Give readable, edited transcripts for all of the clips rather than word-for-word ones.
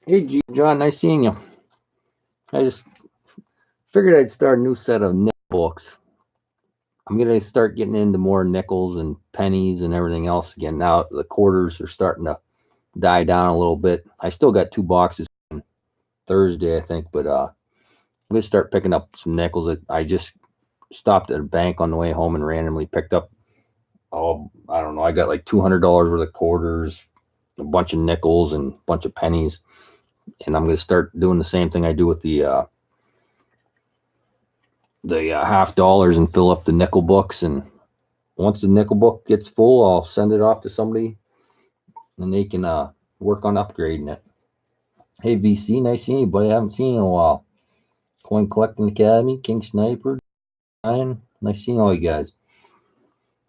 Hey, John, nice seeing you. I just figured I'd start a new set of nickel books. I'm going to start getting into more nickels and pennies and everything else again. Now the quarters are starting to die down a little bit. I still got 2 boxes on Thursday, I think, but I'm going to start picking up some nickels. I just stopped at a bank on the way home and randomly picked up, oh, I don't know, I got like $200 worth of quarters, a bunch of nickels, and a bunch of pennies. And I'm going to start doing the same thing I do with the half dollars and fill up the nickel books. And once the nickel book gets full, I'll send it off to somebody and they can work on upgrading it. Hey, VC, nice seeing you, buddy. I haven't seen you in a while. Coin Collecting Academy, King Sniper, Ryan, nice seeing all you guys.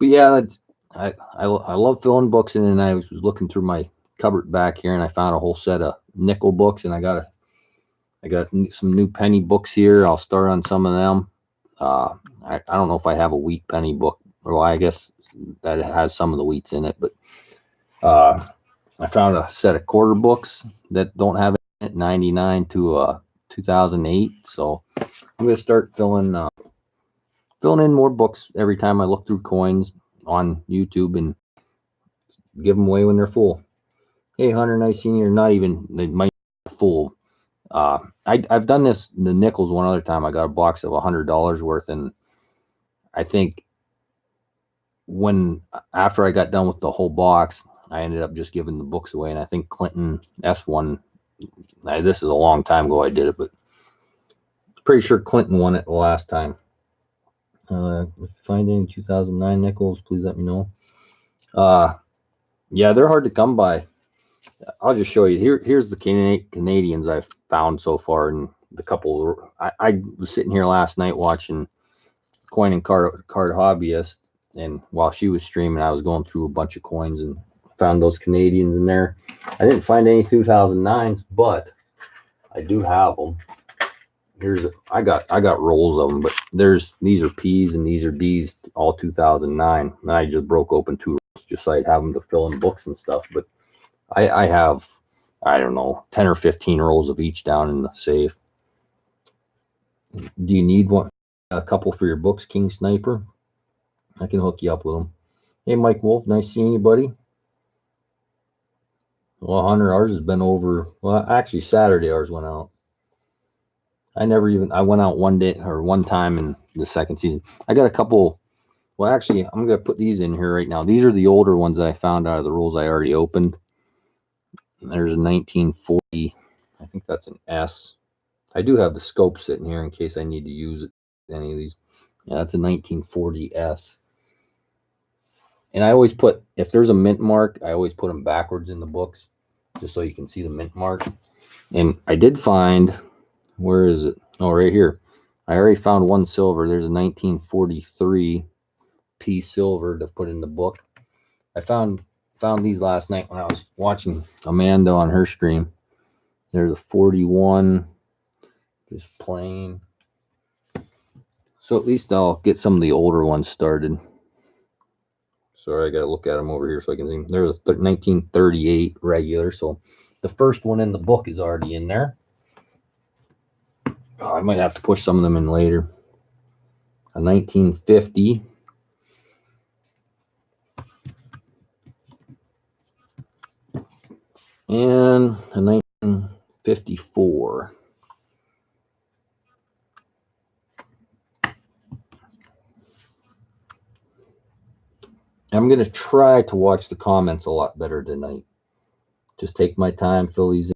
But yeah, I love filling books in, and I was looking through my cupboard back here, and I found a whole set of nickel books, and I got some new penny books here. I'll start on some of them. I don't know if I have a wheat penny book. Well, I guess that it has some of the wheats in it, but uh, I found a set of quarter books that don't have it 99 to 2008. So I'm gonna start filling in more books every time I look through coins on YouTube and give them away when they're full. Hey Hunter, nice seeing you. Not even they might be full. I've done this the nickels one other time. I got a box of $100 worth, and I think when after I got done with the whole box, I ended up just giving the books away. And I think Clinton S1. This is a long time ago I did it, but pretty sure Clinton won it the last time. If you find any 2009 nickels, please let me know. Yeah, they're hard to come by. I'll just show you. Here's the Canadians I've found so far, and the couple. I was sitting here last night watching Coin and Card Hobbyist, and while she was streaming, I was going through a bunch of coins and found those Canadians in there. I didn't find any 2009s, but I do have them. I got rolls of them, but these are P's and these are D's, all 2009. And I just broke open 2 rolls just so I'd have them to fill in books and stuff. But I have, I don't know, 10 or 15 rolls of each down in the safe. Do you need a couple for your books, King Sniper? I can hook you up with them. Hey, Mike Wolf, nice seeing you, buddy. Well, Hunter, ours has been over. Well, actually, Saturday ours went out. I went out one day or one time in the second season. I got a couple. Well, actually, I'm going to put these in here right now. These are the older ones that I found out of the rolls I already opened. There's a 1940. I think that's an S. I do have the scope sitting here in case I need to use it. Any of these. Yeah, that's a 1940 S. And I always put, if there's a mint mark, I always put them backwards in the books just so you can see the mint mark. And I did find, where is it? Oh, right here. I already found one silver. There's a 1943 P silver to put in the book. I found these last night when I was watching Amanda on her stream. There's a 41, just plain. So at least I'll get some of the older ones started. Sorry, I got to look at them over here so I can see them. There's a 1938 regular. So the first one in the book is already in there. Oh, I might have to push some of them in later. A 1950. And a 1954. I'm going to try to watch the comments a lot better tonight. Just take my time, fill these in.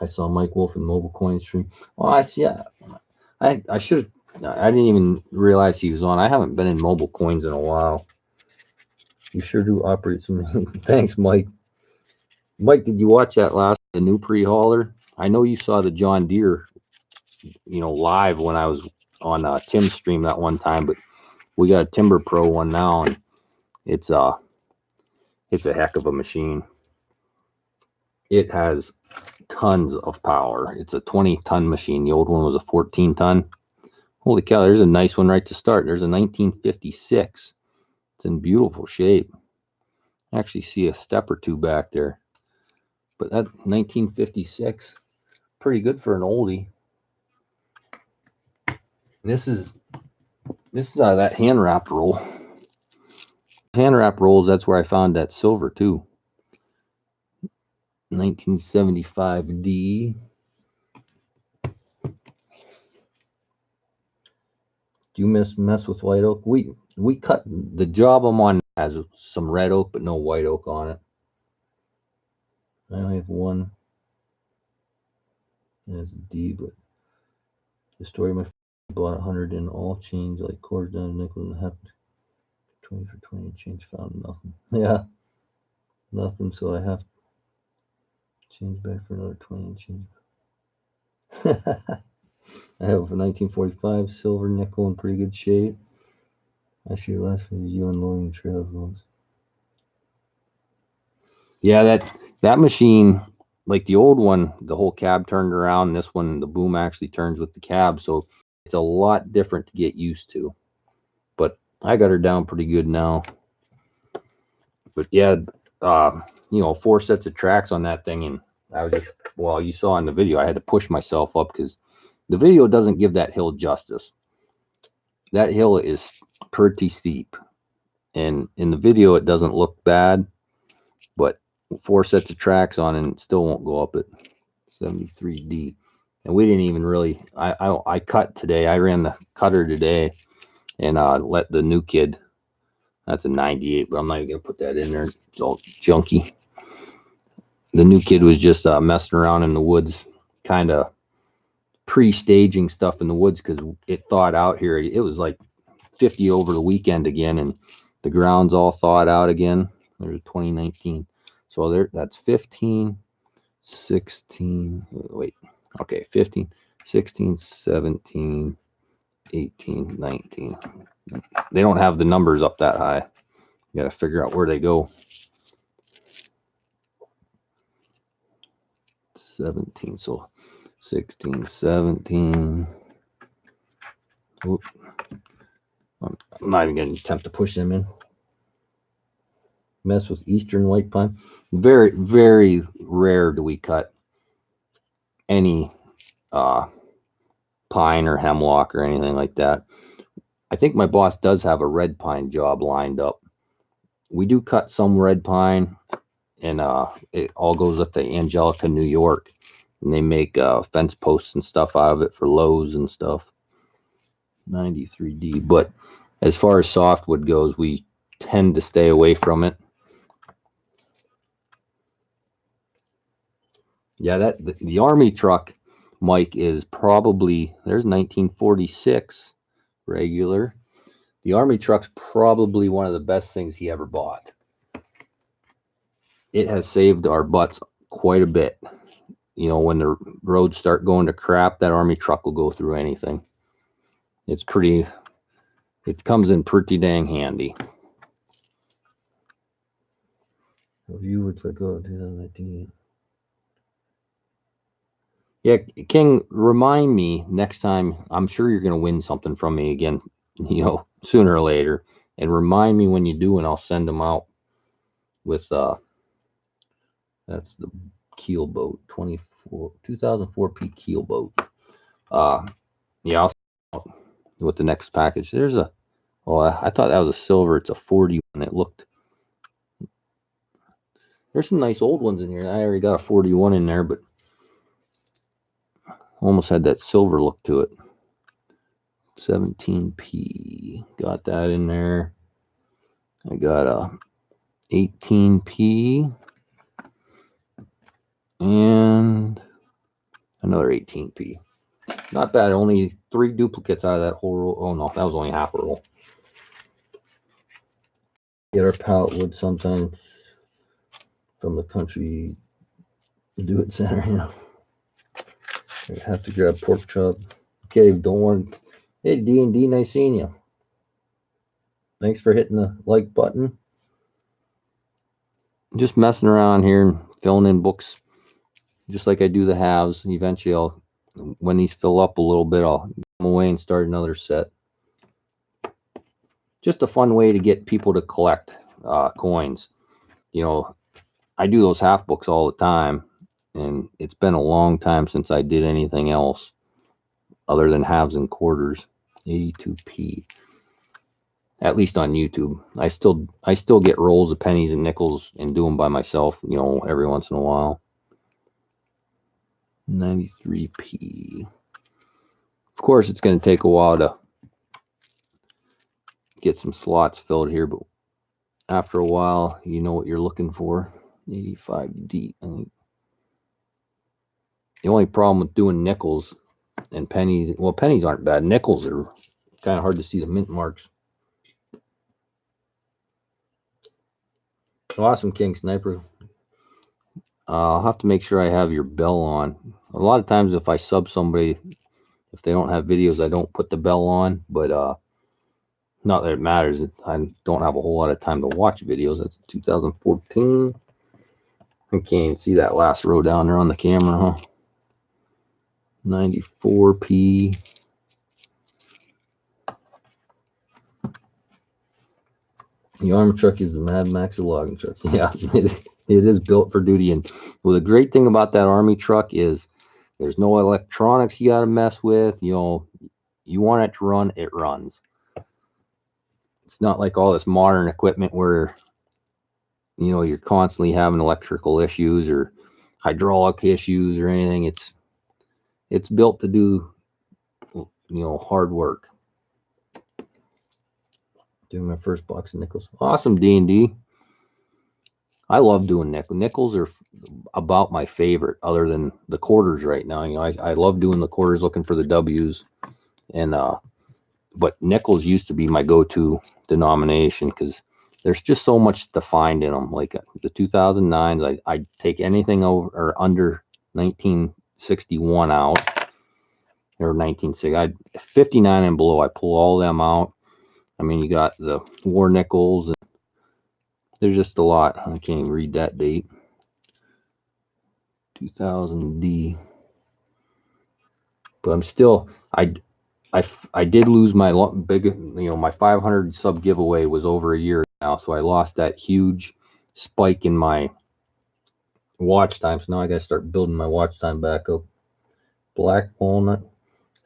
I saw Mike Wolf in Mobile Coin stream. Oh, I see. I should have. I didn't even realize he was on. I haven't been in Mobile Coins in a while. You sure do operate some. Thanks, Mike. Mike, did you watch that last the new pre-hauler? I know you saw the John Deere, live when I was on Tim's stream that one time, but we got a Timber Pro one now, and it's a heck of a machine. It has tons of power. It's a 20-ton machine. The old one was a 14-ton. Holy cow, there's a nice one right to start. There's a 1956. It's in beautiful shape. I actually see a step or two back there. But that 1956, pretty good for an oldie. This is out of that hand wrap roll. Hand wrap rolls, that's where I found that silver too. 1975D. Do you mess with white oak? We cut the job I'm on has some red oak, but no white oak on it. I only have one. It's D, but the story of my bought 100 in all change, like quarters down nickel and half 20 for 20 change, found nothing. Yeah, nothing. So I have to change back for another 20 and change. I have a 1945 silver nickel in pretty good shape. Actually, last one is you unloading trails. Yeah, that machine, like the old one, the whole cab turned around. This one, the boom actually turns with the cab, so it's a lot different to get used to. But I got her down pretty good now. But yeah, you know, 4 sets of tracks on that thing, and I was just, well, you saw in the video, I had to push myself up because the video doesn't give that hill justice. That hill is pretty steep, and in the video it doesn't look bad, but 4 sets of tracks on and still won't go up at 73D. And we didn't even really, I cut today. I ran the cutter today and let the new kid, that's a 98, but I'm not even gonna put that in there. It's all junky. The new kid was just messing around in the woods, kind of pre-staging stuff in the woods because it thawed out here. It was like 50 over the weekend again, and the ground's all thawed out again. There's 2019. So there, that's 15, 16, wait, okay, 15, 16, 17, 18, 19. They don't have the numbers up that high. You got to figure out where they go. 17, so 16, 17. Oop. I'm not even going to attempt to push them in. Mess with eastern white pine. Very, very rare do we cut any pine or hemlock or anything like that. I think my boss does have a red pine job lined up. We do cut some red pine, and it all goes up to Angelica, New York, and they make fence posts and stuff out of it for Lowe's and stuff. 93D. But as far as softwood goes, we tend to stay away from it. Yeah, that the Army truck, Mike, is probably, there's 1946 regular. The Army truck's probably one of the best things he ever bought. It has saved our butts quite a bit. You know, when the roads start going to crap, that Army truck will go through anything. It's pretty, it comes in pretty dang handy. Review would click on 2019. Yeah, King, remind me next time. I'm sure you're going to win something from me again, you know, sooner or later. And remind me when you do, and I'll send them out with, that's the keel boat, 2004 P keel boat. Yeah, I'll send out with the next package. There's a, oh, I thought that was a silver. It's a 40 and it looked, there's some nice old ones in here. I already got a 41 in there, but almost had that silver look to it. 17P, got that in there. I got a 18P and another 18P. Not bad. Only 3 duplicates out of that whole roll. Oh no, that was only half a roll. Get our pallet wood sometimes from the country do it center, you know. I have to grab pork chop. Okay, don't want. Hey, D&D, nice seeing you. Thanks for hitting the like button. Just messing around here and filling in books, just like I do the halves. Eventually, I'll, when these fill up a little bit, I'll come away and start another set. Just a fun way to get people to collect coins. You know, I do those half books all the time, and it's been a long time since I did anything else other than halves and quarters. 82p, at least on YouTube. I still get rolls of pennies and nickels and do them by myself, you know, every once in a while. 93p. Of course, it's going to take a while to get some slots filled here, but after a while, you know what you're looking for. 85D. I think the only problem with doing nickels and pennies, well, pennies aren't bad. Nickels are kind of hard to see the mint marks. Awesome, King Sniper. I'll have to make sure I have your bell on. A lot of times if I sub somebody, if they don't have videos, I don't put the bell on, but not that it matters. I don't have a whole lot of time to watch videos. That's 2014. I can't even see that last row down there on the camera, huh? 94p. The armor truck is the Mad Max of logging trucks. Yeah, it is built for duty. And well, the great thing about that army truck is there's no electronics you got to mess with. You know, you want it to run, it runs. It's not like all this modern equipment where, you know, you're constantly having electrical issues or hydraulic issues or anything. It's built to do, you know, hard work. Doing my first box of nickels. Awesome, D&D. I love doing nickels. Nickels are about my favorite, other than the quarters right now. You know, I love doing the quarters, looking for the W's, and but nickels used to be my go-to denomination because there's just so much to find in them. Like the 2009s, I'd take anything over or under 1961 out, or 1960. 59 and below, I pull all them out. I mean, you got the war nickels, and there's just a lot. I can't even read that date. 2000D. But I'm still, I did lose my big, you know, my 500 sub giveaway was over a year now, so I lost that huge spike in my watch time. So now I got to start building my watch time back up. Black walnut.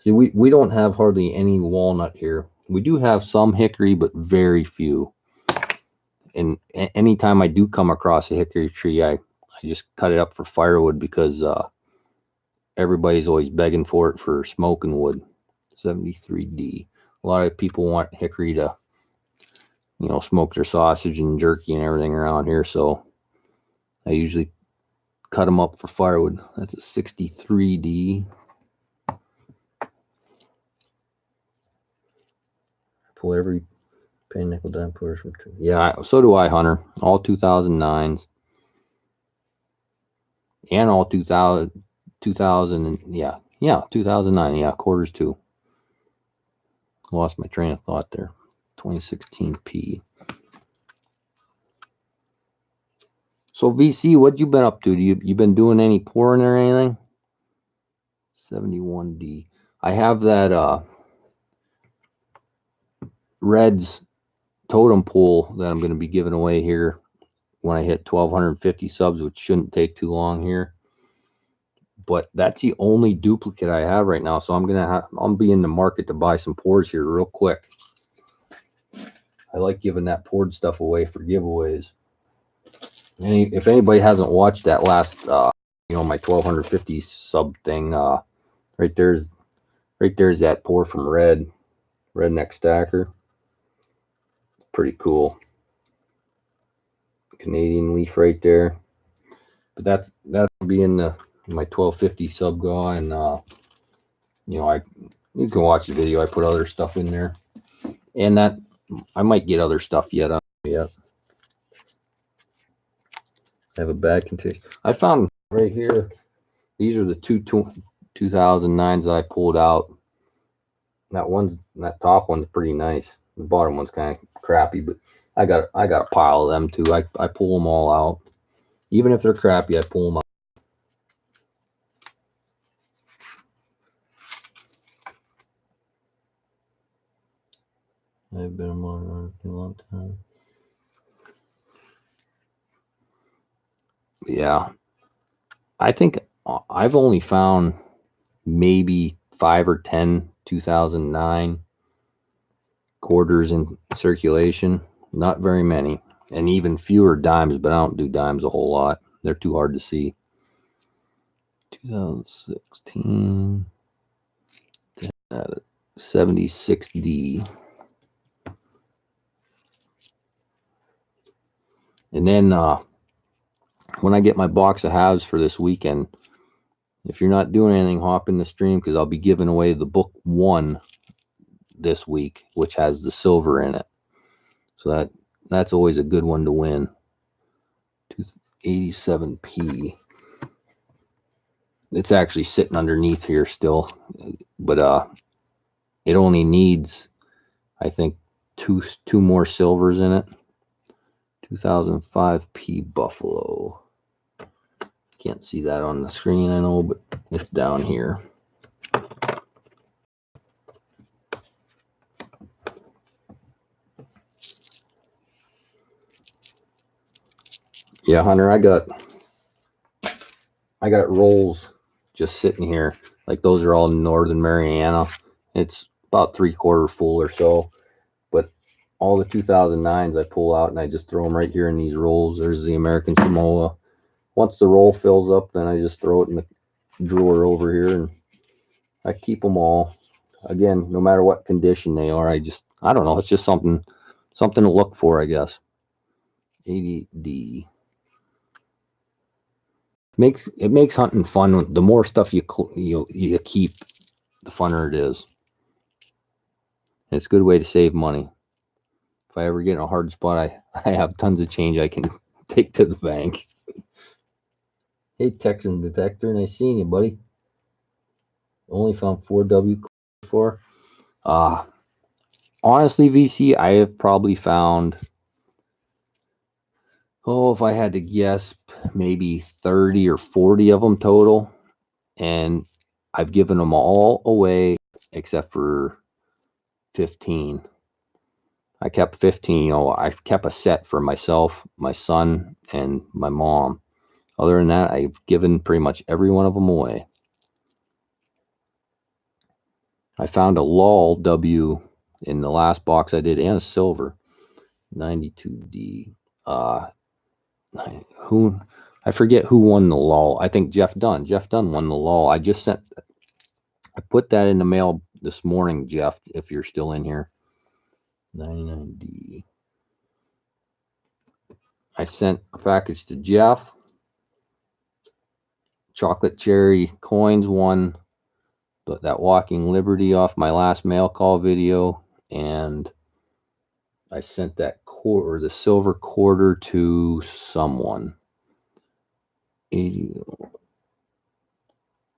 See, we don't have hardly any walnut here. We do have some hickory, but very few. And anytime I do come across a hickory tree, I just cut it up for firewood because everybody's always begging for it for smoking wood. 73D. A lot of people want hickory to, you know, smoke their sausage and jerky and everything around here, so I usually cut them up for firewood. That's a 63D. Pull every penny, nickel, dime, quarters from two. Yeah, so do I, Hunter. All 2009s and all 2000 and yeah, 2009. Yeah, quarters too. Lost my train of thought there. 2016p. So VC, what you been up to? You been doing any pouring or anything? 71D. I have that Reds totem pole that I'm going to be giving away here when I hit 1250 subs, which shouldn't take too long here. But that's the only duplicate I have right now, so I'll be in the market to buy some pours here real quick. I like giving that poured stuff away for giveaways. If anybody hasn't watched that last, you know, my 1250 sub thing, right there's that pour from Redneck Stacker. Pretty cool. Canadian leaf right there. But that'll be in my 1250 sub guy, and you know, you can watch the video. I put other stuff in there, and that I might get other stuff yet. Yet. I have a bag container. I found right here. These are the two 2009s that I pulled out. That top one's pretty nice. The bottom one's kind of crappy, but I got a pile of them too. I pull them all out. Even if they're crappy, I pull them out. I've been a moderator for a long time. Yeah. I think I've only found maybe 5 or 10 2009 quarters in circulation. Not very many, and even fewer dimes, but I don't do dimes a whole lot. They're too hard to see. 2016 76D. And then when I get my box of halves for this weekend, if you're not doing anything, hop in the stream, because I'll be giving away the book 1 this week, which has the silver in it. So that's always a good one to win. 87p. It's actually sitting underneath here still, but it only needs, I think, two more silvers in it. 2005p Buffalo. Can't see that on the screen, I know, but it's down here. Yeah, Hunter, I got rolls just sitting here. Like, those are all Northern Mariana. It's about 3/4 full or so. But all the 2009s I pull out and I just throw them right here in these rolls. There's the American Samoa. Once the roll fills up, then I just throw it in the drawer over here, and I keep them all. Again, no matter what condition they are, I don't know. It's just something to look for, I guess. 80D. It makes hunting fun. The more stuff you keep, the funner it is. And it's a good way to save money. If I ever get in a hard spot, I have tons of change I can take to the bank. Hey, Texan Detector, nice seeing you, buddy. Only found 4W4. Honestly, VC, I have probably found, if I had to guess, maybe 30 or 40 of them total. And I've given them all away except for 15. I kept 15. I kept a set for myself, my son, and my mom. Other than that, I've given pretty much every one of them away. I found a Lull W in the last box I did, and a silver 92D. I forget who won the Lull. I think Jeff Dunn. Jeff Dunn won the Lull. I put that in the mail this morning, Jeff, if you're still in here. 99D. I sent a package to Jeff. Chocolate Cherry Coins won that Walking Liberty off my last mail call video, and I sent that the silver quarter to someone. 80.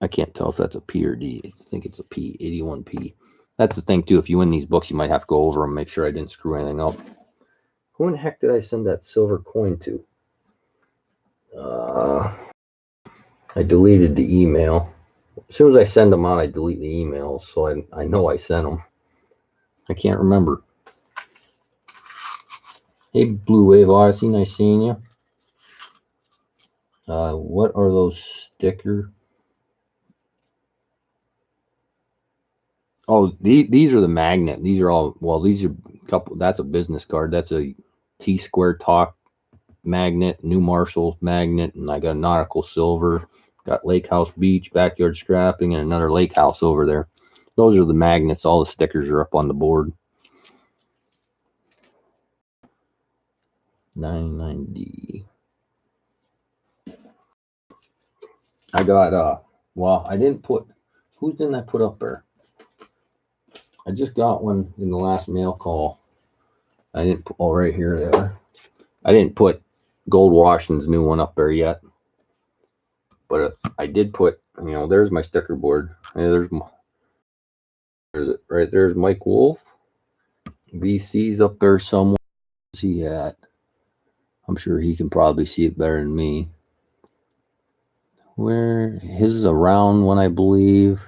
I can't tell if that's a P or D. I think it's a P. 81P. That's the thing too. If you win these books, you might have to go over them, make sure I didn't screw anything up. Who in the heck did I send that silver coin to? I deleted the email. As soon as I send them out, I delete the emails, so I know I sent them. I can't remember. Hey, Blue Wave Odyssey, nice seeing you. What are those stickers? Oh, these are the magnet. These are all, these are a couple. That's a business card. That's a T-Square Talk magnet, New Marshall magnet, and I got a Nautical Silver. Got Lake House Beach, Backyard Scrapping, and another Lake House over there. Those are the magnets. All the stickers are up on the board. 99D. I got I didn't put, whose didn't I put up there? I just got one in the last mail call. I didn't put, right here there. I didn't put Gold Washington's new one up there yet. But I did put, there's my sticker board. There's right there's Mike Wolf. VC's up there somewhere. Where's he at? I'm sure he can probably see it better than me. Where his is a round one, I believe.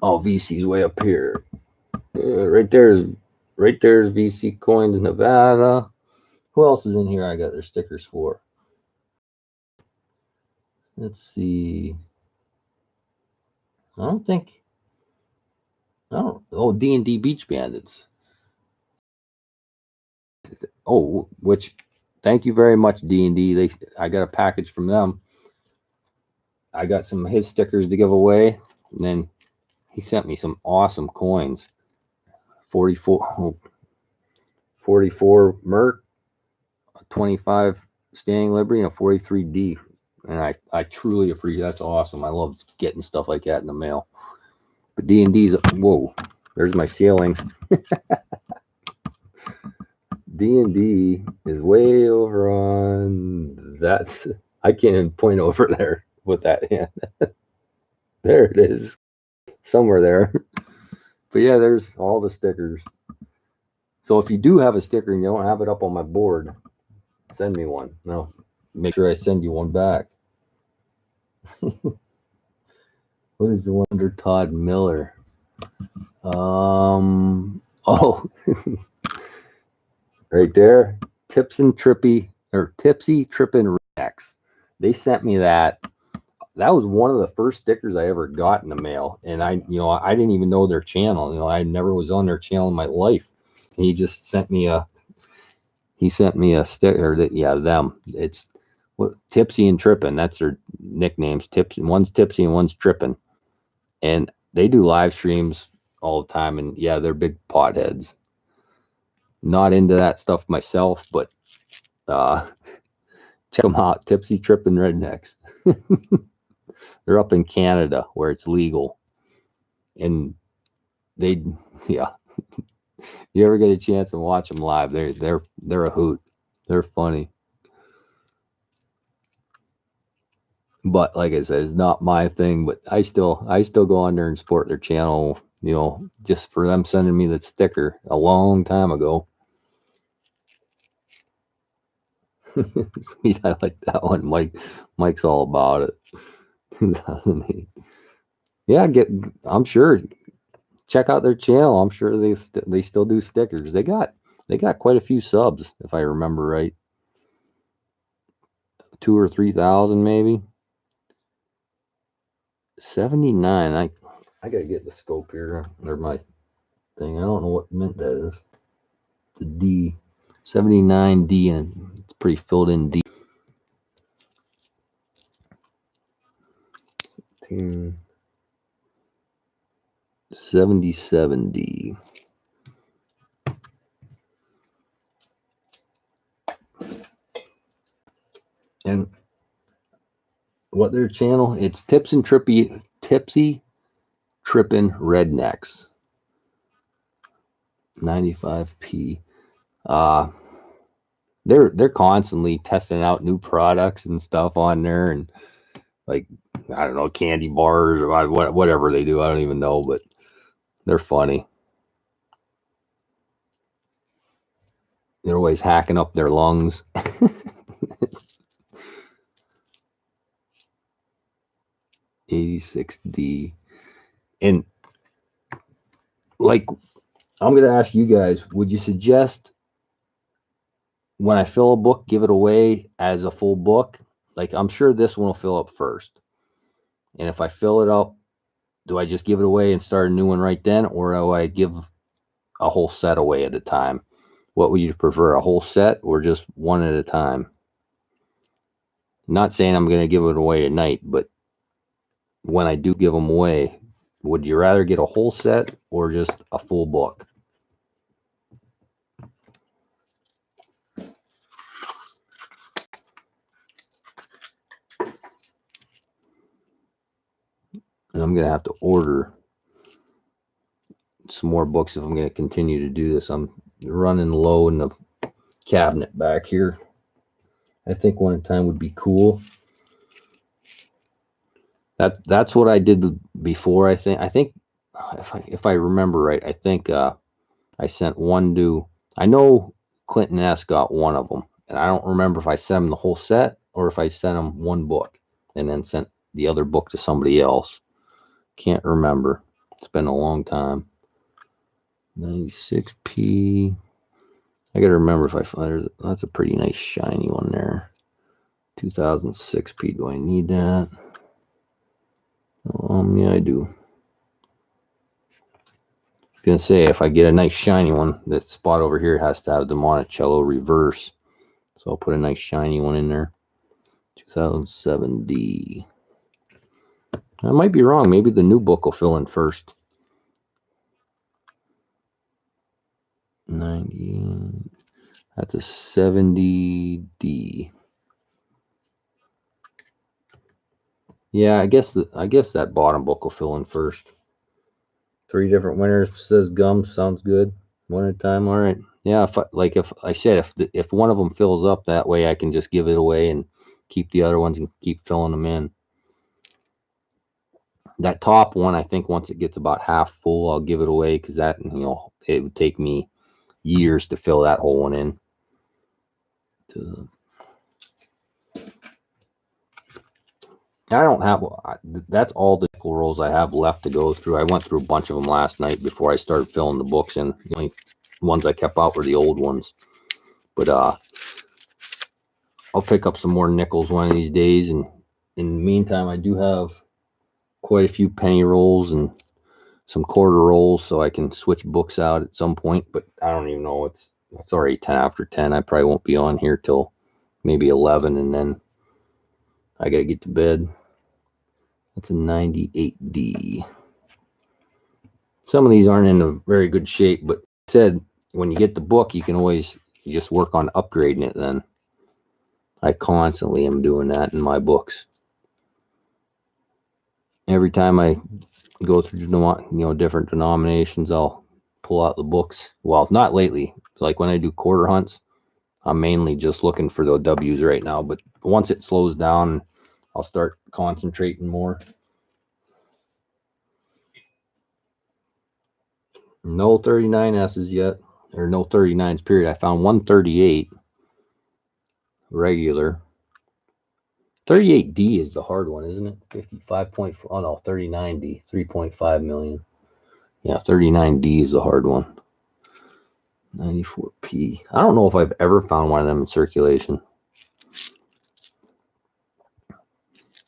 Oh, VC's way up here. Right there's VC Coins Nevada. Who else is in here? I got their stickers for. Let's see. I don't think. Oh, D&D Beach Bandits. Oh, which, thank you very much, D&D. I got a package from them. I got some of his stickers to give away, and then he sent me some awesome coins. 44 Merc, a 25 Standing Liberty, and a 43 D. And I truly appreciate. That's awesome. I love getting stuff like that in the mail. But D&D's, whoa, there's my ceiling. D&D is way over on that. I can't even point over there with that hand. There it is, somewhere there. But yeah, there's all the stickers. So if you do have a sticker and you don't have it up on my board, send me one. No, make sure I send you one back. What is the one under Todd Miller? Oh, right there. Tipsy Trippin' Rednecks. They sent me that. That was one of the first stickers I ever got in the mail, and I didn't even know their channel. I never was on their channel in my life. And he just sent me a sticker. Them. It's Tipsy and Trippin'. That's their nicknames. One's Tipsy and one's Trippin', and they do live streams all the time. And yeah, they're big potheads. Not into that stuff myself, but check them out. Tipsy Trippin' Rednecks. They're up in Canada where it's legal, and you ever get a chance to watch them live, they're a hoot. They're funny. But like I said, it's not my thing, but I still go on there and support their channel, just for them sending me that sticker a long time ago. Sweet, I like that one. Mike's all about it. 2008. Yeah, I'm sure. Check out their channel. I'm sure they still do stickers. They got quite a few subs, if I remember right. 2,000 or 3,000 maybe. 79. I gotta get the scope here. Or my thing. I don't know what mint that is. The D. 79 D, and it's pretty filled in D. 77 D. And what their channel? It's Tipsy Trippin' Rednecks. 95p. They're constantly testing out new products and stuff on there, and like, I don't know, candy bars or whatever they do. I don't even know, but they're funny. They're always hacking up their lungs. 86D. And like, I'm going to ask you guys, would you suggest when I fill a book, give it away as a full book? Like, I'm sure this one will fill up first. And if I fill it up, do I just give it away and start a new one right then? Or do I give a whole set away at a time? What would you prefer, a whole set or just one at a time? Not saying I'm going to give it away tonight, but when I do give them away, would you rather get a whole set or just a full book? And I'm going to have to order some more books if I'm going to continue to do this. I'm running low in the cabinet back here. I think one at a time would be cool. That's what I did before. I think if I remember right, I think I sent one to. I know Clinton S got one of them, and I don't remember if I sent him the whole set or if I sent him one book and then sent the other book to somebody else. Can't remember. It's been a long time. 96p. I gotta remember if I find that's a pretty nice shiny one there. 2006 P. Do I need that? Yeah, I do. I was gonna say, if I get a nice shiny one, that spot over here has to have the Monticello reverse. So I'll put a nice shiny one in there. 2007 D. I might be wrong. Maybe the new book will fill in first. 90. That's a 70 D. Yeah, I guess that bottom book will fill in first. 3 different winners, says Gum. Sounds good. One at a time. All right. Yeah, if one of them fills up, that way I can just give it away and keep the other ones and keep filling them in. That top one, I think once it gets about half full, I'll give it away, because that, it would take me years to fill that whole one in. I don't have, that's all the nickel rolls I have left to go through. I went through a bunch of them last night before I started filling the books in. The only ones I kept out were the old ones. But I'll pick up some more nickels one of these days. And in the meantime, I do have quite a few penny rolls and some quarter rolls, so I can switch books out at some point. But I don't even know. It's already 10 after 10. I probably won't be on here till maybe 11, and then I gotta get to bed. That's a 98D. Some of these aren't in a very good shape, but I said when you get the book, you can always just work on upgrading it. Then I constantly am doing that in my books. Every time I go through different denominations, I'll pull out the books. Well, not lately. Like when I do quarter hunts, I'm mainly just looking for the W's right now. But once it slows down, I'll start concentrating more. No 39S's yet, or no 39s period. I found 138 regular. 38D is the hard one, isn't it? 55.4. Oh no, 39D, 3.5 million. Yeah, 39D is the hard one. 94P. I don't know if I've ever found one of them in circulation.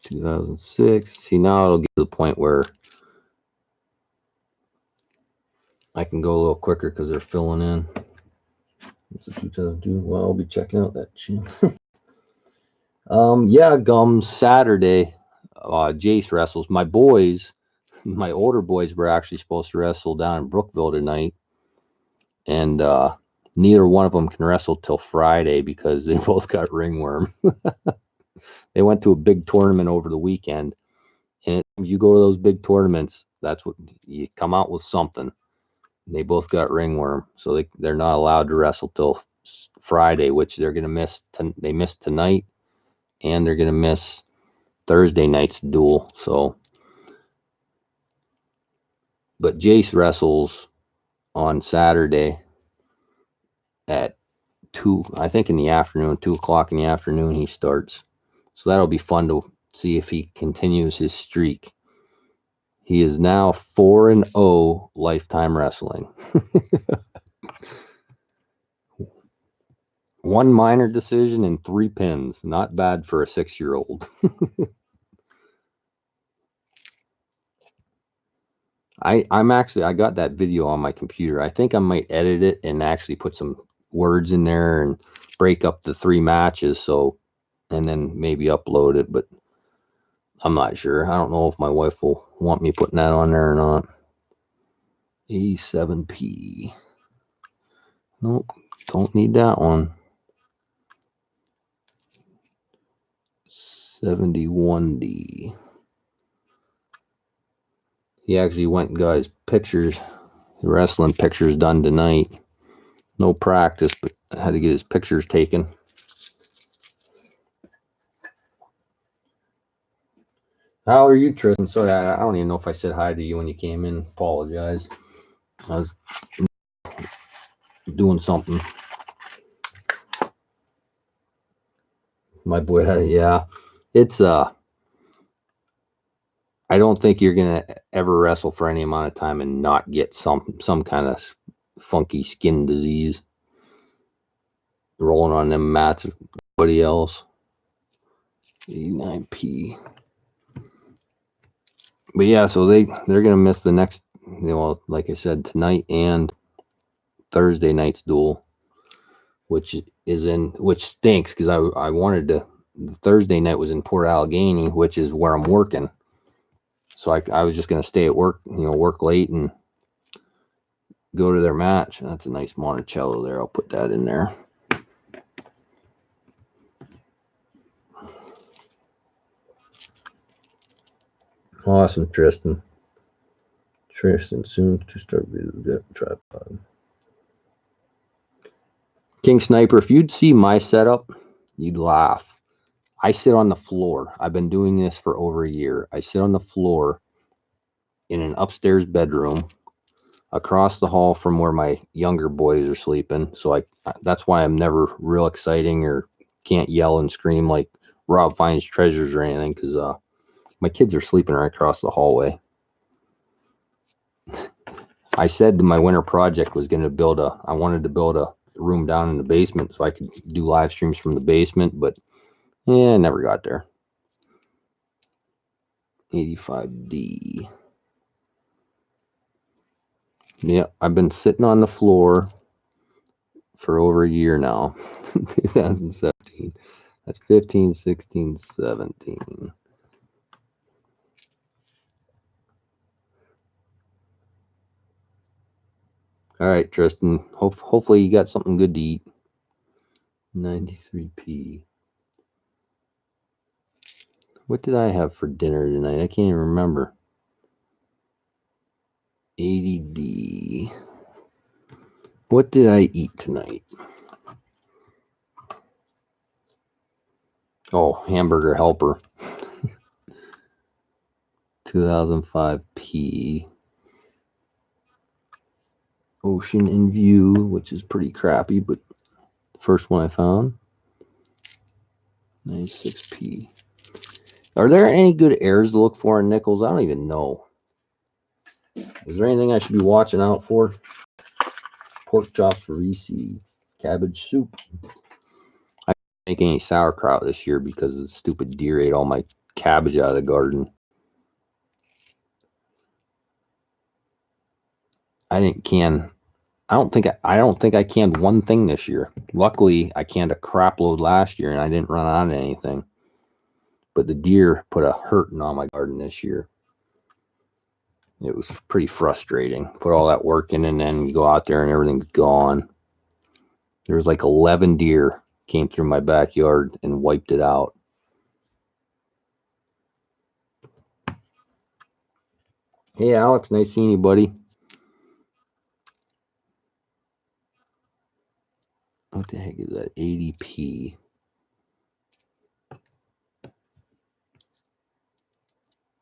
2006. See, now it'll get to the point where I can go a little quicker because they're filling in. It's a 2002. Well, I'll be checking out that shit. Yeah, Gums, Saturday. Jace wrestles. My boys, my older boys, were actually supposed to wrestle down in Brookville tonight, and neither one of them can wrestle till Friday because they both got ringworm. They went to a big tournament over the weekend, and if you go to those big tournaments, that's what you come out with something. They both got ringworm, so they're not allowed to wrestle till Friday, which they're gonna miss. They missed tonight, and they're gonna miss Thursday night's duel. So, but Jace wrestles on Saturday at 2, I think in the afternoon, 2 o'clock in the afternoon he starts. So that'll be fun to see if he continues his streak. He is now 4-0 lifetime wrestling. One minor decision and 3 pins. Not bad for a 6-year-old. I got that video on my computer. I think I might edit it and actually put some words in there and break up the 3 matches, and then maybe upload it, but I'm not sure. I don't know if my wife will want me putting that on there or not. A7P. Nope, don't need that one. 71D. He actually went and got his pictures, wrestling pictures done tonight. No practice, but had to get his pictures taken. How are you, Tristan? Sorry, I don't even know if I said hi to you when you came in. Apologize. I was doing something. My boy had it's I don't think you're gonna ever wrestle for any amount of time and not get some kind of funky skin disease rolling on them mats. Everybody else. 89p. But yeah, so they're gonna miss the next, like I said, tonight and Thursday night's duel, which stinks because I wanted to. The Thursday night was in Port Allegheny, which is where I'm working. So I was just gonna stay at work, work late and go to their match. That's a nice Monticello there. I'll put that in there. Awesome, Tristan. Soon to start with the tripod. King Sniper, if you'd see my setup, you'd laugh. I sit on the floor. I've been doing this for over a year. I sit on the floor in an upstairs bedroom across the hall from where my younger boys are sleeping. So that's why I'm never real exciting or can't yell and scream like Rob finds treasures or anything, because my kids are sleeping right across the hallway. I said my winter project was going to I wanted to build a room down in the basement so I could do live streams from the basement, but yeah, never got there. 85D. Yeah, I've been sitting on the floor for over a year now. 2017. That's 15, 16, 17. All right, Tristan. Hopefully you got something good to eat. 93p. What did I have for dinner tonight? I can't even remember. 80D. What did I eat tonight? Oh, hamburger helper. 2005p. Ocean in View, which is pretty crappy, but the first one I found. 96p. Are there any good airs to look for in nickels? I don't even know. Is there anything I should be watching out for? Pork chops for Reese. Cabbage soup. I didn't make any sauerkraut this year because the stupid deer ate all my cabbage out of the garden. I didn't can. I don't think I canned one thing this year. Luckily, I canned a crap load last year and I didn't run out of anything. But the deer put a hurting on my garden this year. It was pretty frustrating. Put all that work in and then you go out there and everything's gone. There's like 11 deer came through my backyard and wiped it out. Hey, Alex, nice seeing you, buddy. What the heck is that? 80p.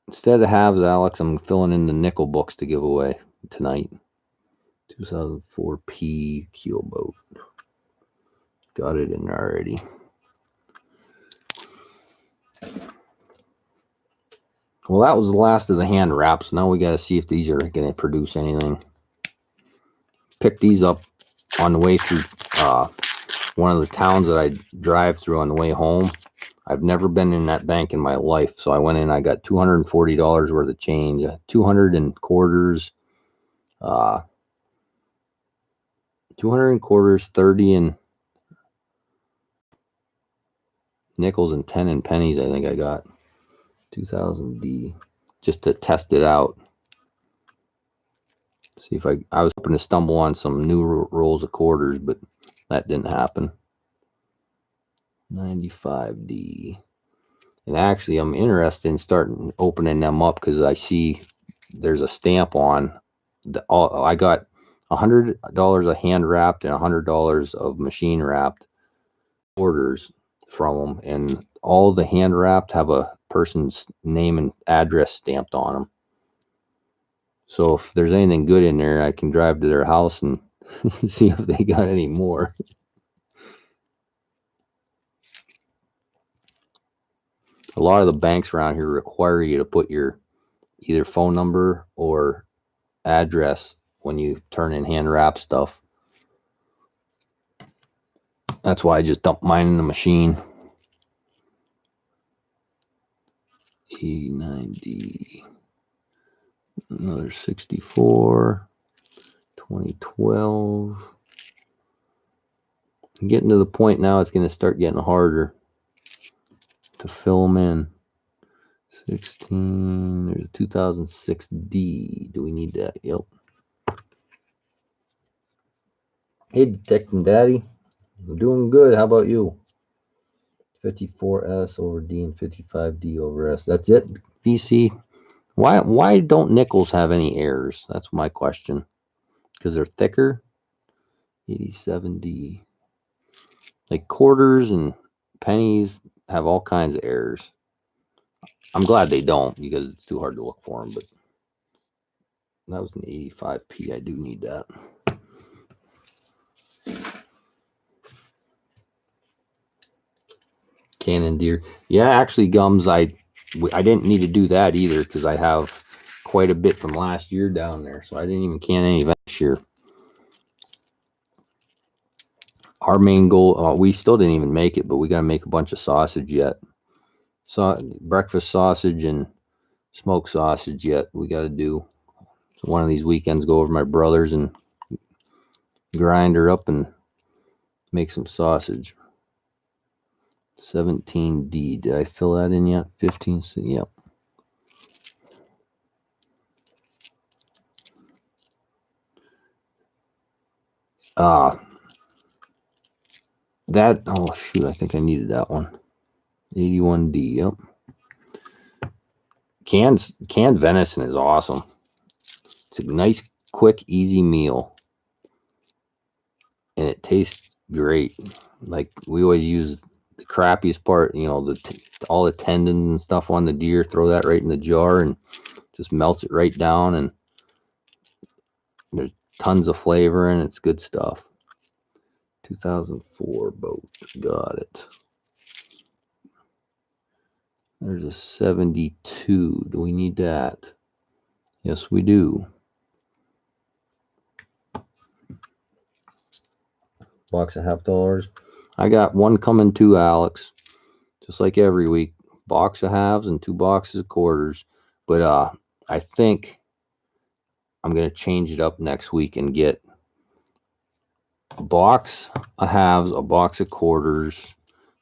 Instead of halves, Alex, I'm filling in the nickel books to give away tonight. 2004p keelboat. Got it in there already. Well, that was the last of the hand wraps. Now we got to see if these are going to produce anything. Picked these up on the way through one of the towns that I drive through on the way home. I've never been in that bank in my life, so I went in. I got $240 worth of change, 200 in quarters, 200 in quarters, 30 in nickels, and 10 in pennies. I think I got 2000D just to test it out. See if I was hoping to stumble on some new rolls of quarters, but that didn't happen. 95D. And actually, I'm interested in starting opening them up because I see there's a stamp on. I got $100 of hand wrapped and $100 of machine wrapped orders from them, and all the hand wrapped have a person's name and address stamped on them. So if there's anything good in there, I can drive to their house and see if they got any more. A lot of the banks around here require you to put your either phone number or address when you turn in hand wrap stuff. That's why I just dump mine in the machine. 89D. Another 64. 2012. I'm getting to the point now it's going to start getting harder to fill them in. 16. There's a 2006D. Do we need that? Yep. Hey, Detecting Daddy. I'm doing good. How about you? 54S over D and 55D over S. That's it, VC. Why don't nickels have any errors? That's my question. Because they're thicker. 87D. Like quarters and pennies have all kinds of errors. I'm glad they don't because it's too hard to look for them. But that was an 85P. I do need that. Cannon deer. Yeah, actually, gums. I didn't need to do that either because I have quite a bit from last year down there, so I didn't even can any of that this year. Our main goal, we still didn't even make it, but we got to make a bunch of sausage yet. So breakfast sausage and smoked sausage yet we got to do. So one of these weekends, go over to my brother's and grind her up and make some sausage. 17D. Did I fill that in yet? 15. Yep. That, oh shoot, I think I needed that one. 81D. Yep. Canned venison is awesome. It's a nice, quick, easy meal, and it tastes great. Like we always use the crappiest part, you know, all the tendons and stuff on the deer. Throw that right in the jar and just melts it right down, and there's tons of flavor and it's good stuff. 2004 boat. Got it. There's a 72. Do we need that? Yes, we do. Box of $50. I got one coming too, Alex. Just like every week. Box of halves and 2 boxes of quarters. But I think I'm gonna change it up next week and get a box of halves, a box of quarters,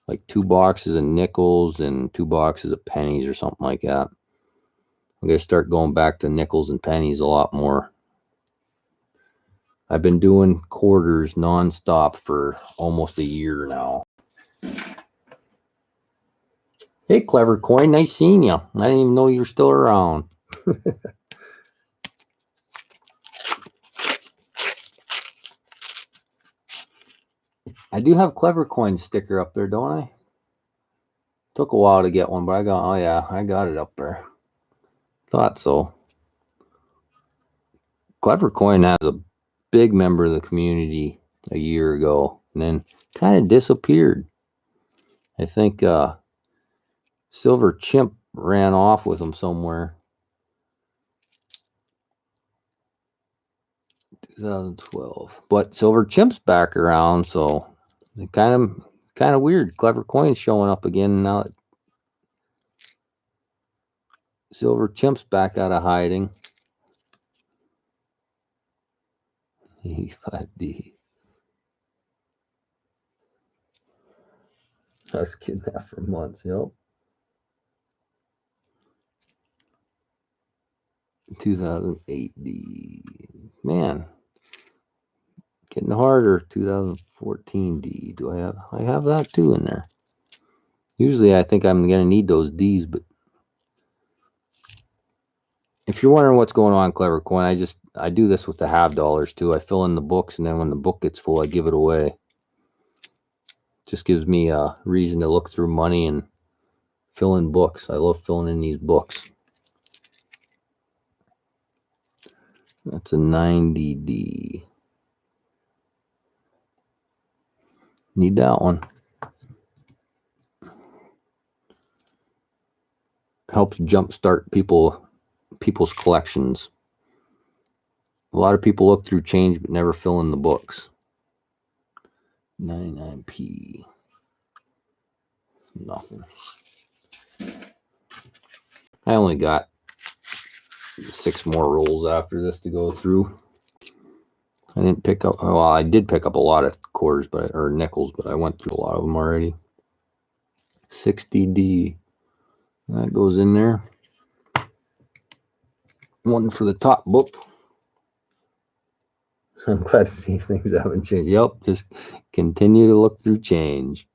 like 2 boxes of nickels and 2 boxes of pennies or something like that. I'm gonna start going back to nickels and pennies a lot more. I've been doing quarters nonstop for almost a year now. Hey, Clever Coin, nice seeing you. I didn't even know you were still around. I do have Clever Coin sticker up there, don't I? Took a while to get one, but oh yeah, I got it up there. Thought so. Clever Coin has a big member of the community a year ago, and then kind of disappeared. I think Silver Chimp ran off with him somewhere. 2012, but Silver Chimp's back around, so kind of weird. Clever Coin's showing up again now that Silver Chimp's back out of hiding. 85D. I was kidnapped for months, yep. 2008D. Man, getting harder. 2014D. Do I have that too in there? Usually I think I'm gonna need those D's, but if you're wondering what's going on, Clever Coin, I do this with the half dollars too. I fill in the books, and then when the book gets full, I give it away. Just gives me a reason to look through money and fill in books. I love filling in these books. That's a 90D. Need that one. Helps jumpstart people's collections. A lot of people look through change but never fill in the books. 99P. Nothing. I only got 6 more rolls after this to go through. I didn't pick up, well, I did pick up a lot of quarters, or nickels, but I went through a lot of them already. 60D. That goes in there. One for the top book. I'm glad to see things haven't changed. Yep, just continue to look through change.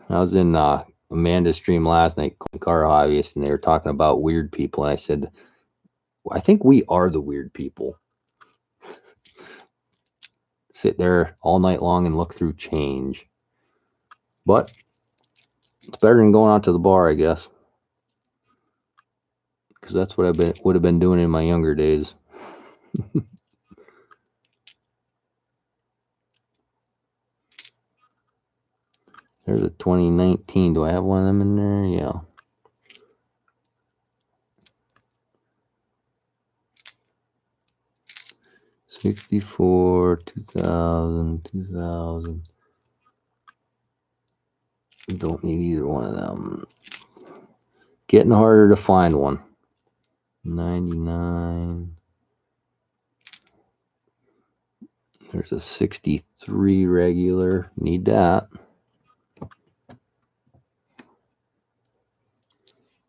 I was in Amanda's stream last night, Car Hobbyist, and they were talking about weird people, and I said, I think we are the weird people. Sit there all night long and look through change. But it's better than going out to the bar, I guess. Because that's what I would have been doing in my younger days. There's a 2019. Do I have one of them in there? Yeah. '64, 2000, 2000. Don't need either one of them. Getting harder to find one. 99. There's a 63 regular. Need that.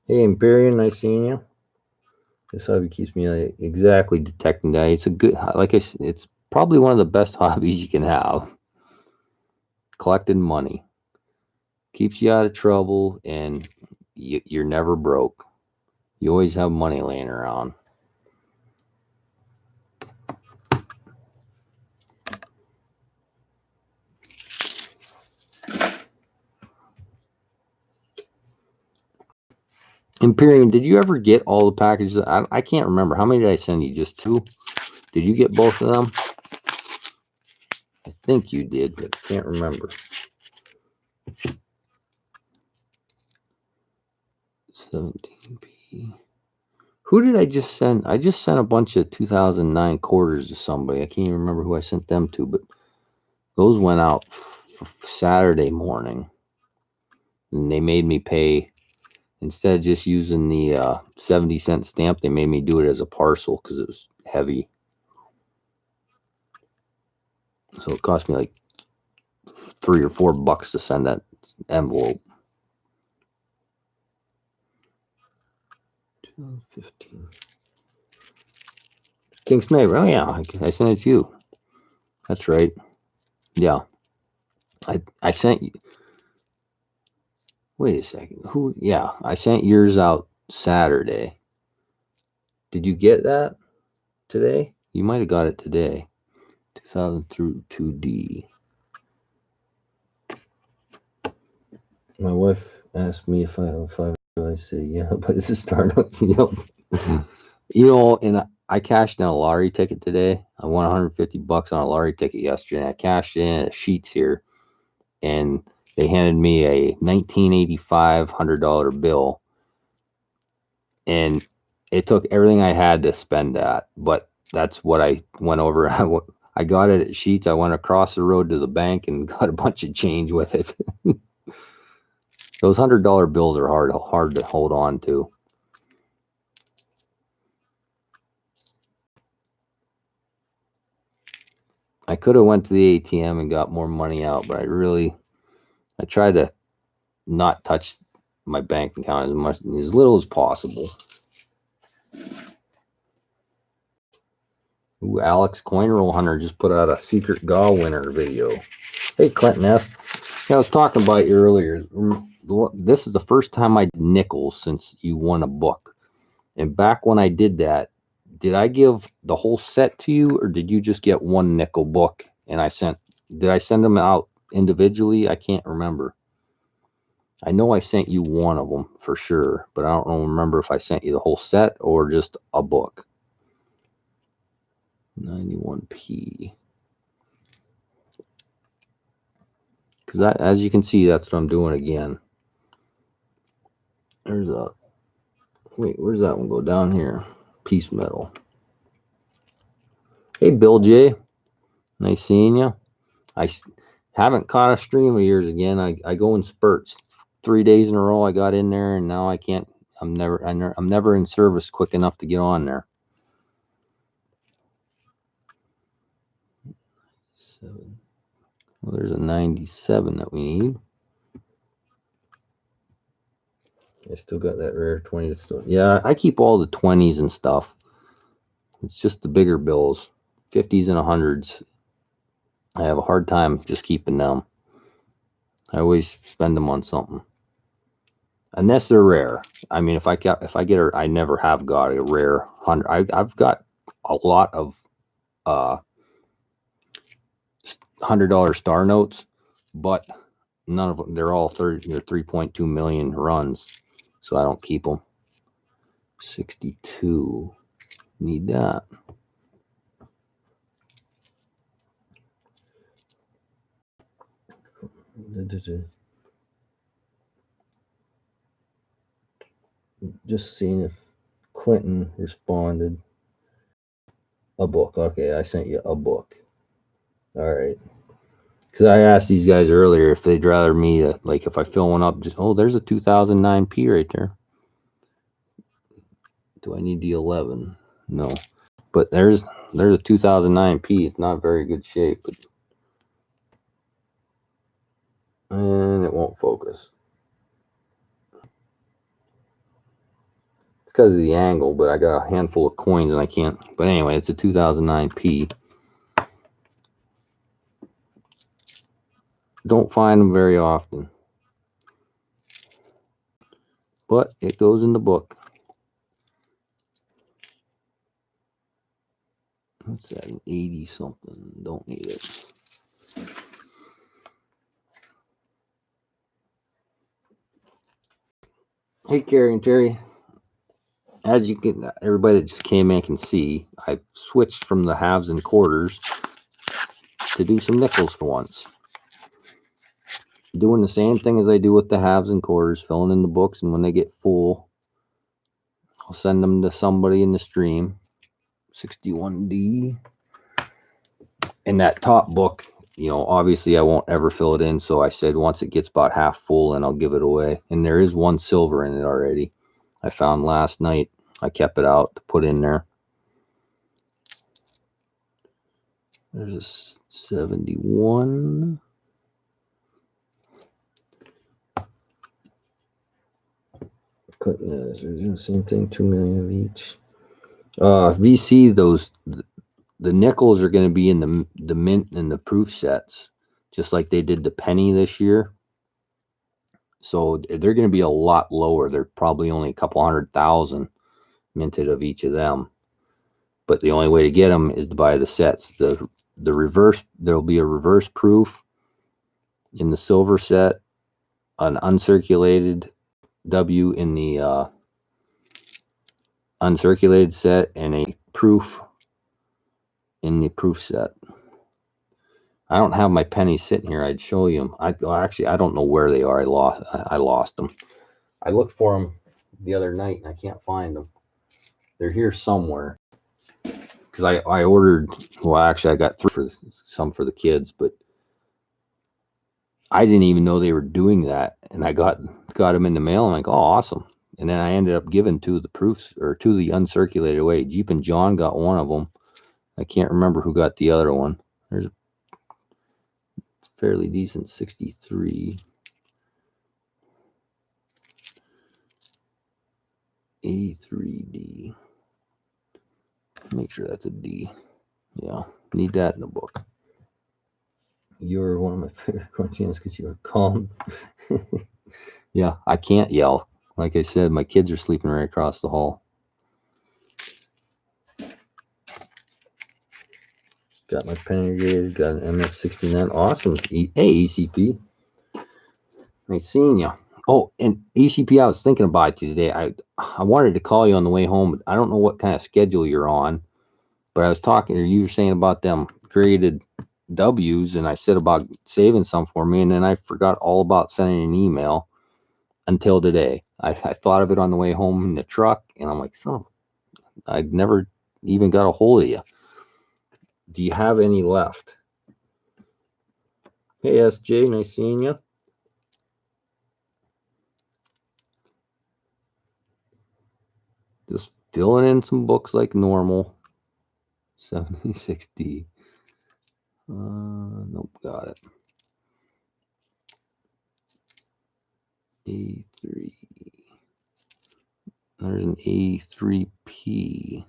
Hey, Imperium, nice seeing you. This hobby keeps me exactly detecting that. It's a good, like I said, it's probably one of the best hobbies you can have. Collecting money. Keeps you out of trouble, and you're never broke. You always have money laying around. Imperium, did you ever get all the packages? I can't remember. How many did I send you? Just 2? Did you get both of them? I think you did, but I can't remember. 17P. Who did I just send? I just sent a bunch of 2009 quarters to somebody. I can't even remember who I sent them to, but those went out Saturday morning. And they made me pay, instead of just using the 70-cent stamp, they made me do it as a parcel because it was heavy. So it cost me like $3 or $4 to send that envelope. 2015. King Smith. Oh yeah, I sent it to you. That's right. Yeah, I sent you. Wait a second. Who? Yeah, I sent yours out Saturday. Did you get that today? You might have got it today. 2000 through 2D. My wife asked me if I have a 5. I say yeah, but it's a startup. And I cashed in a lottery ticket today. I won $150 on a lottery ticket yesterday. And I cashed in at Sheets here, and they handed me a 1985 $100 bill, and it took everything I had to spend that. But that's what I went over. I got it at Sheets. I went across the road to the bank and got a bunch of change with it. Those $100 bills are hard to hold on to. I could have went to the ATM and got more money out, but I tried to not touch my bank account as little as possible. Ooh, Alex Coin Roll Hunter just put out a secret GAW winner video. Hey, Clinton S. I was talking about you earlier. This is the first time I did nickels since you won a book. And back when I did that, did I give the whole set to you, or did you just get one nickel book? And did I send them out individually? I can't remember. I know I sent you one of them for sure, but I don't remember if I sent you the whole set or just a book. 91P. Because as you can see, that's what I'm doing again. There's a, wait, where's that one go? Down here. Piece metal. Hey, Bill J. Nice seeing you. I haven't caught a stream of yours again. I go in spurts. 3 days in a row I got in there, and now I can't I'm never in service quick enough to get on there. 7. Well, there's a 97 that we need. I still got that rare 20 that's still. Yeah, I keep all the 20s and stuff. It's just the bigger bills, 50s and 100s. I have a hard time just keeping them. I always spend them on something, unless they're rare. I mean, if I get I never have got a rare 100. I've got a lot of $100 star notes, but none of them. They're all 3.2 million runs, so I don't keep them. 62. Need that. Just seeing if Clinton responded. A book. Okay, I sent you a book. All right. Because I asked these guys earlier if they'd rather me to, like, if I fill one up, just, oh, there's a 2009 P right there. Do I need the 11? No. But there's a 2009 P. It's not very good shape. And it won't focus. It's because of the angle, but I got a handful of coins and I can't. But anyway, it's a 2009 P. Don't find them very often. But it goes in the book. What's that? An 80 something. Don't need it. Hey, Carrie and Terry. As you can, everybody that just came in can see, I switched from the halves and quarters to do some nickels for once. Doing the same thing as I do with the halves and quarters, filling in the books, and when they get full, I'll send them to somebody in the stream. 61D. In that top book, you know, obviously I won't ever fill it in, so I said once it gets about half full, and I'll give it away. And there is one silver in it already. I found last night. I kept it out to put in there. There's a 71. Same thing, 2 million of each. VC, the nickels are going to be in the mint and the proof sets, just like they did the penny this year. So they're going to be a lot lower. They're probably only a couple 100,000 minted of each of them. But the only way to get them is to buy the sets. The reverse, there'll be a reverse proof in the silver set, an uncirculated W in the uncirculated set, and a proof in the proof set. I don't have my pennies sitting here. I'd show you them. Actually, I don't know where they are. I lost them. I looked for them the other night and I can't find them. They're here somewhere. Because I ordered, well, actually I got 3 for the kids, but I didn't even know they were doing that. And I got them in the mail. I'm like, oh, awesome. And then I ended up giving 2 of the proofs, or 2 of the uncirculated away. Jeep and John got one of them. I can't remember who got the other one. There's a fairly decent 63. 83D. Make sure that's a D. Yeah, need that in the book. You're one of my favorite cartoons because you're calm. Yeah, I can't yell. Like I said, my kids are sleeping right across the hall. Got my penny gauge, got an MS69. Awesome. Hey, ECP. Nice seeing you. Oh, and ECP, I was thinking about you today. I wanted to call you on the way home, but I don't know what kind of schedule you're on. But I was talking, or you were saying about them graded W's, and I said about saving some for me, and then I forgot all about sending an email until today. I thought of it on the way home in the truck, and I'm like, I'd never even got a hold of you. Do you have any left? Hey, SJ, nice seeing you. Filling in some books like normal. 76D. Nope, got it. A3. There's an A3P.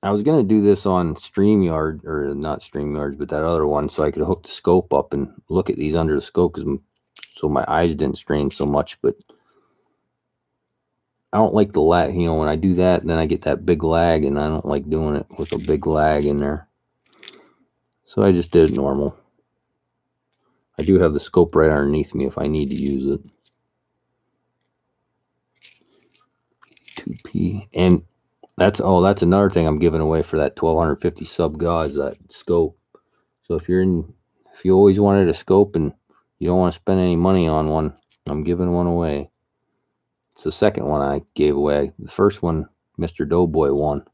I was going to do this on StreamYard, or not StreamYard, but that other one, so I could hook the scope up and look at these under the scope, so my eyes didn't strain so much. But I don't like the lag. You know, when I do that, then I get that big lag, and I don't like doing it with a big lag in there. So I just did it normal. I do have the scope right underneath me if I need to use it. 2P. And that's another thing I'm giving away for that 1250 sub guys, that scope. So if you always wanted a scope and you don't want to spend any money on one, I'm giving one away. It's the second one I gave away. The first one, Mr. Doughboy won.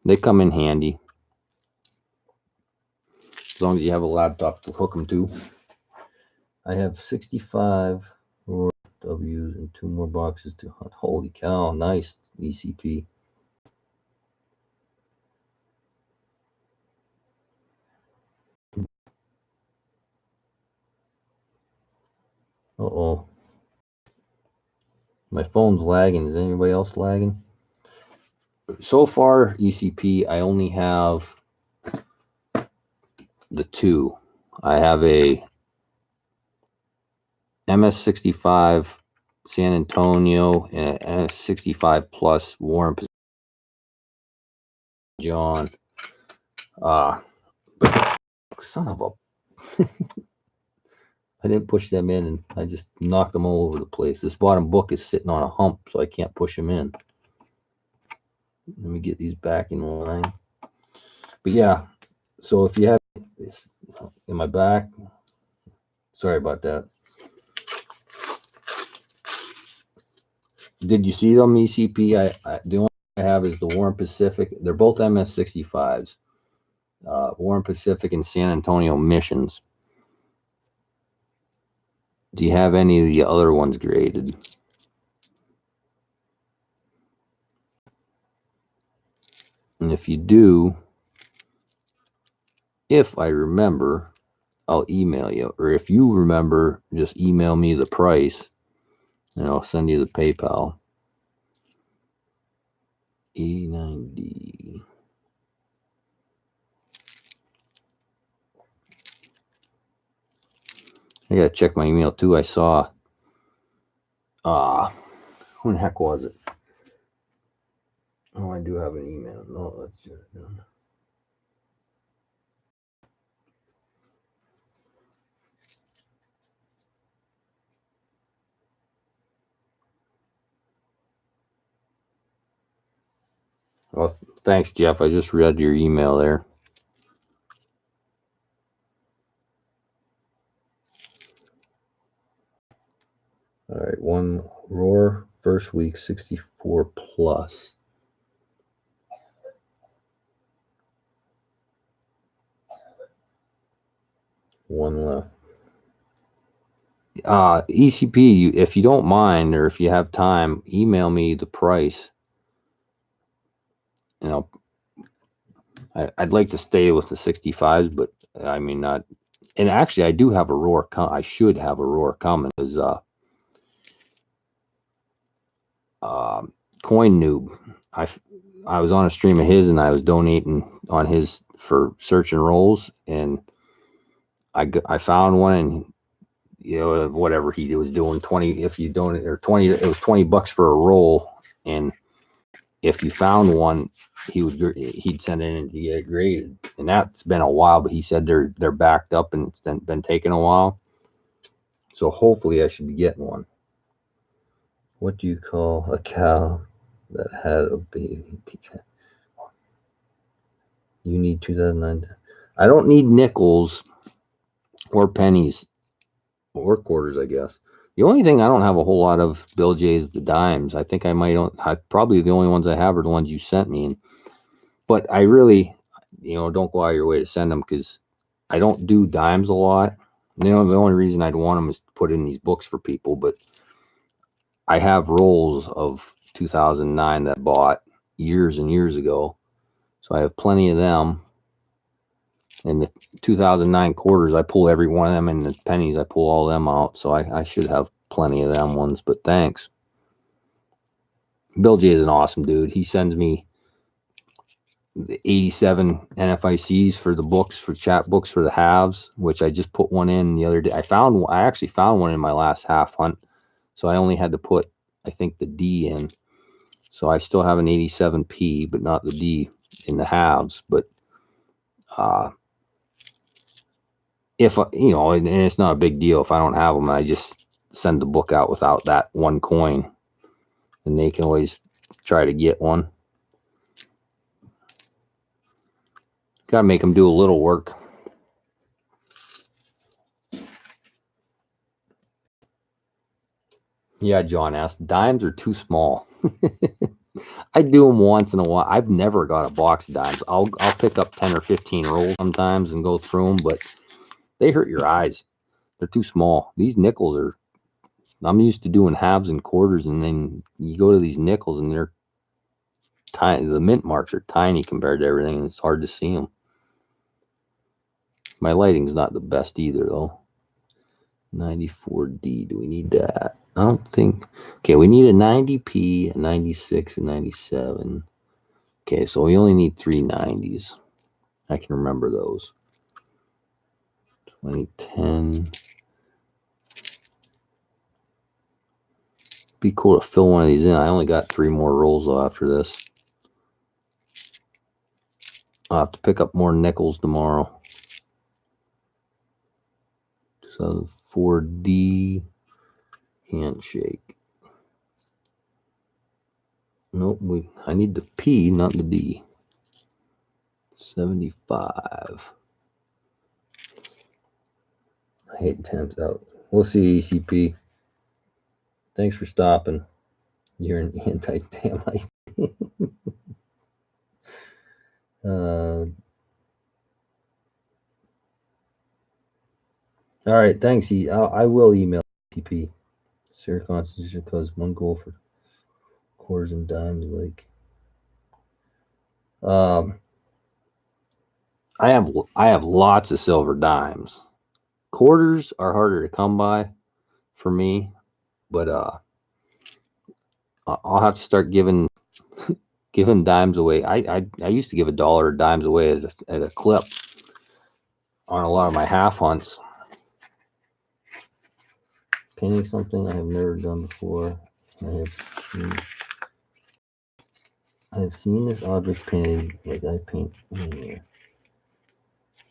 They come in handy as long as you have a laptop to hook them to. I have 65 W's and 2 more boxes to hunt. Holy cow, nice ECP. Uh-oh. My phone's lagging. Is anybody else lagging? So far, ECP, I only have the 2. I have a MS65 San Antonio and a MS65 Plus Warren John. But son of a... I didn't push them in, and I just knocked them all over the place. This bottom book is sitting on a hump, so I can't push them in. Let me get these back in line. But yeah, so if you have this in my back, sorry about that. Did you see them, ECP? The only I have is the Warren Pacific. They're both MS65s. Warren Pacific and San Antonio missions. Do you have any of the other ones graded? And if you do, if I remember, I'll email you. Or if you remember, just email me the price and I'll send you the PayPal. E9D. I gotta check my email too. I saw who the heck was it? Oh, I do have an email. No, let's do it. Well, thanks, Jeff. I just read your email there. All right, one Roar first week 64 plus. One left. ECP, if you don't mind, or if you have time, email me the price. You know, I'd like to stay with the 65s, but I mean not. And actually, I do have a Roar. I should have a Roar coming. Because Coin Noob, I was on a stream of his, and I was donating on his for search and rolls, and I found one, and you know, whatever he was doing, 20, if you donate, or 20, it was $20 for a roll, and if you found one, he'd send it in to get it graded, and that's been a while. But he said they're backed up, and it's been taking a while. So hopefully I should be getting one. What do you call a cow that had a baby? You need 2009. I don't need nickels or pennies or quarters, I guess. The only thing I don't have a whole lot of, Bill J, is the dimes. I think probably the only ones I have are the ones you sent me. But I really, don't go out of your way to send them, because I don't do dimes a lot. The only reason I'd want them is to put in these books for people. But I have rolls of 2009 that I bought years and years ago. So I have plenty of them. And the 2009 quarters, I pull every one of them, and the pennies, I pull all of them out. So I should have plenty of them ones, but thanks. Bill J is an awesome dude. He sends me the 87 NFICs for the books, for chat books for the halves, which I just put one in the other day. I actually found one in my last half hunt. So I only had to put, I think, the D in. So I still have an 87P, but not the D in the halves. But if, you know, and it's not a big deal if I don't have them, I just send the book out without that one coin. And they can always try to get one. Gotta make them do a little work. Yeah, John asked, dimes are too small. I do them once in a while. I've never got a box of dimes. I'll pick up 10 or 15 rolls sometimes and go through them, but they hurt your eyes. They're too small. These nickels are, I'm used to doing halves and quarters, and then you go to these nickels and they're tiny. The mint marks are tiny compared to everything, and it's hard to see them. My lighting's not the best either, though. 94D, do we need that? I don't think. Okay, we need a 90P, a 96, and 97. Okay, so we only need 3 90s. I can remember those. 2010. Be cool to fill one of these in. I only got 3 more rolls after this. I'll have to pick up more nickels tomorrow. So 4D handshake. Nope, I need the P, not the D. 75. I hate temps out. We'll see, ECP. Thanks for stopping. You're an anti-damite. All right, thanks. I will email ECP. Sierra Constitution cause one goal for quarters and dimes. Like, I have lots of silver dimes. Quarters are harder to come by for me, but I'll have to start giving dimes away. I used to give $1 dimes away at a clip on a lot of my half hunts. Painting something I have never done before. I have seen this object painted like I paint here.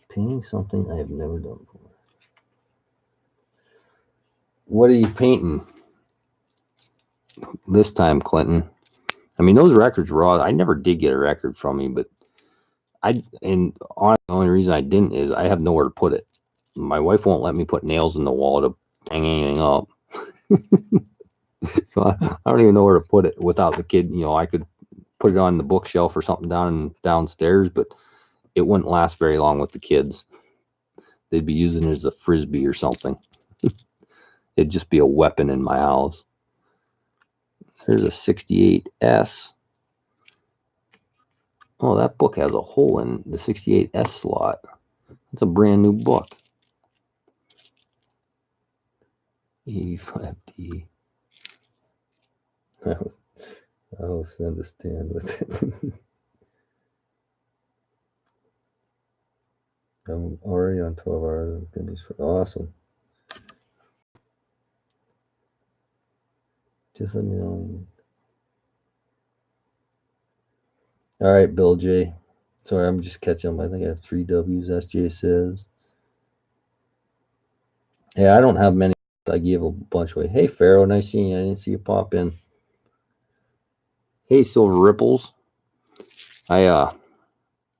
Painting something I have never done before. What are you painting this time, Clinton? I mean, those records were all, I never did get a record from you, but the only reason I didn't is I have nowhere to put it. My wife won't let me put nails in the wall to hang anything up. So I don't even know where to put it without the kid. You know, I could put it on the bookshelf or something downstairs, but it wouldn't last very long with the kids. They'd be using it as a frisbee or something. It'd just be a weapon in my house. There's a 68S. Oh, that book has a hole in the 68S slot. It's a brand new book. 85D. I'll send a stand with it. I'm already on 12 hours. Awesome. Just let me know. All right, Bill J. Sorry, I'm just catching up. I think I have 3 W's, SJ says. Yeah, I don't have many. I gave a bunch away. Hey, Pharaoh, nice seeing you. I didn't see you pop in. Hey, Silver Ripples. I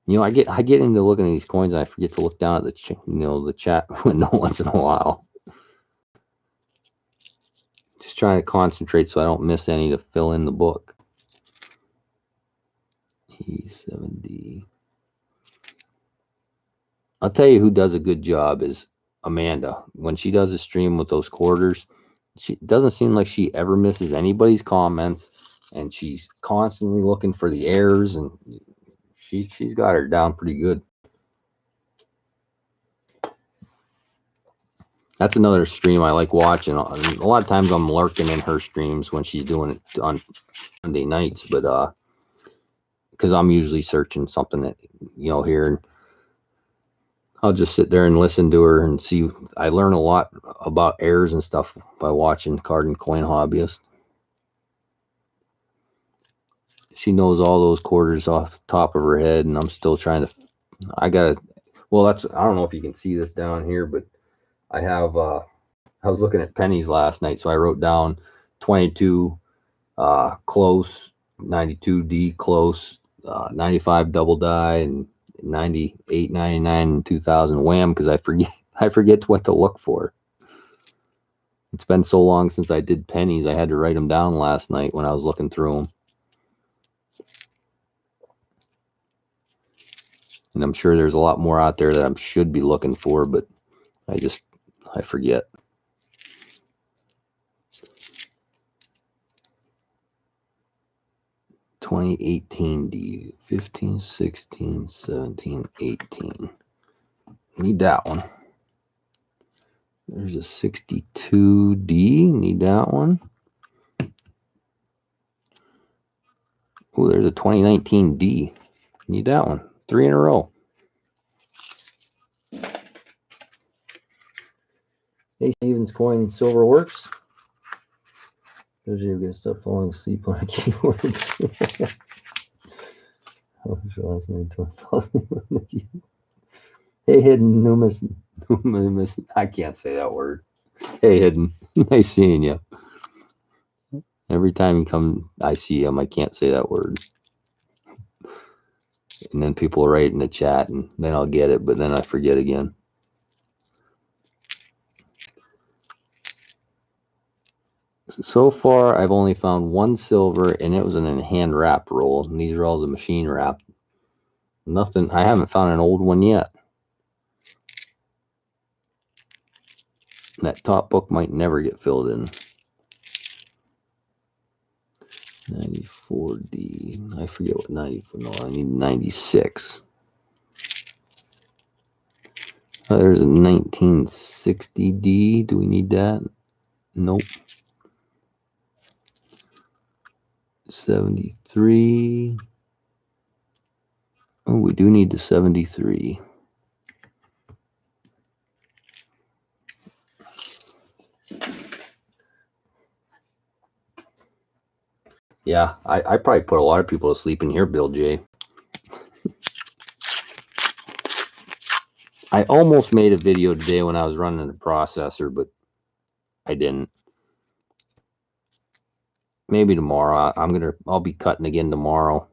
get into looking at these coins and I forget to look down at the chat window once in a while. Just trying to concentrate so I don't miss any to fill in the book. E7D. I'll tell you who does a good job is Amanda. When she does a stream with those quarters, She doesn't seem like she ever misses anybody's comments, and she's constantly looking for the errors, and she's got her down pretty good. That's another stream I like watching. A lot of times I'm lurking in her streams when she's doing it on Monday nights, but because I'm usually searching something that here, and I'll just sit there and listen to her and see. I learn a lot about errors and stuff by watching Card and Coin Hobbyist. She knows all those quarters off the top of her head, and I'm still trying to. I don't know if you can see this down here, but I have. I was looking at pennies last night, so I wrote down 22 close, 92D close, 95 double die, and 98, 99, and 2000 wham, because I forget what to look for. It's been so long since I did pennies, I had to write them down last night when I was looking through them. And I'm sure there's a lot more out there that I should be looking for, but I forget. $20.18D, 15, 16, 17, 18. Need that one. There's a 62D. Need that one. Oh, there's a 2019D. Need that one. 3 in a row. Hey, Stevens Coin Silver Works. There's you get stuff falling asleep on a keyboard. Hey, Hidden Numis. I can't say that word. Hey, Hidden. Nice seeing you. Every time I see him, I can't say that word. And then people write in the chat, and then I'll get it, but then I forget again. So far, I've only found one silver, and it was in a hand wrap roll. And these are all the machine wrap. Nothing. I haven't found an old one yet. That top book might never get filled in. 94D. I forget what 94. No, I need 96. There's a 1960D. Do we need that? Nope. 73. Oh, we do need the 73. Yeah, I probably put a lot of people to sleep in here, Bill J. I almost made a video today when I was running the processor, but I didn't. Maybe tomorrow. I'll be cutting again tomorrow.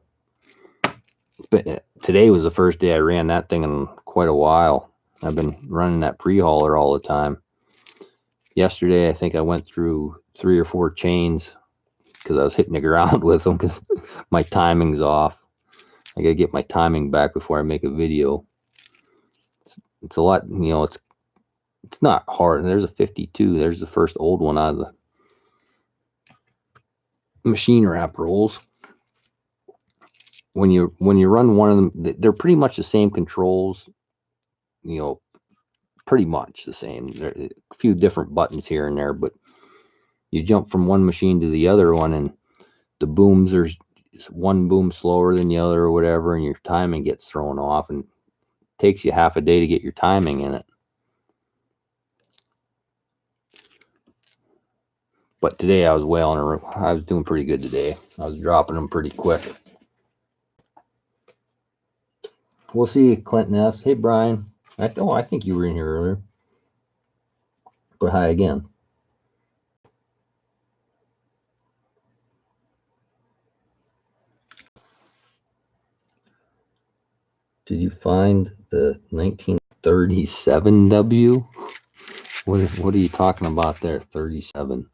But today was the first day I ran that thing in quite a while. I've been running that pre-hauler all the time. Yesterday, I think I went through 3 or 4 chains because I was hitting the ground with them because my timing's off. I got to get my timing back before I make a video. It's a lot, it's not hard. There's a 52. There's the first old one out of the machine wrap rolls. When you run one of them, they're pretty much the same controls, pretty much the same. There are a few different buttons here and there, but you jump from one machine to the other one, and the booms are one boom slower than the other or whatever, and your timing gets thrown off, and it takes you half a day to get your timing in it. But today I was I was doing pretty good today. I was dropping them pretty quick. We'll see, Clinton S. Hey, Brian. I think you were in here earlier. But hi again. Did you find the 1937 W? What are you talking about there? 37.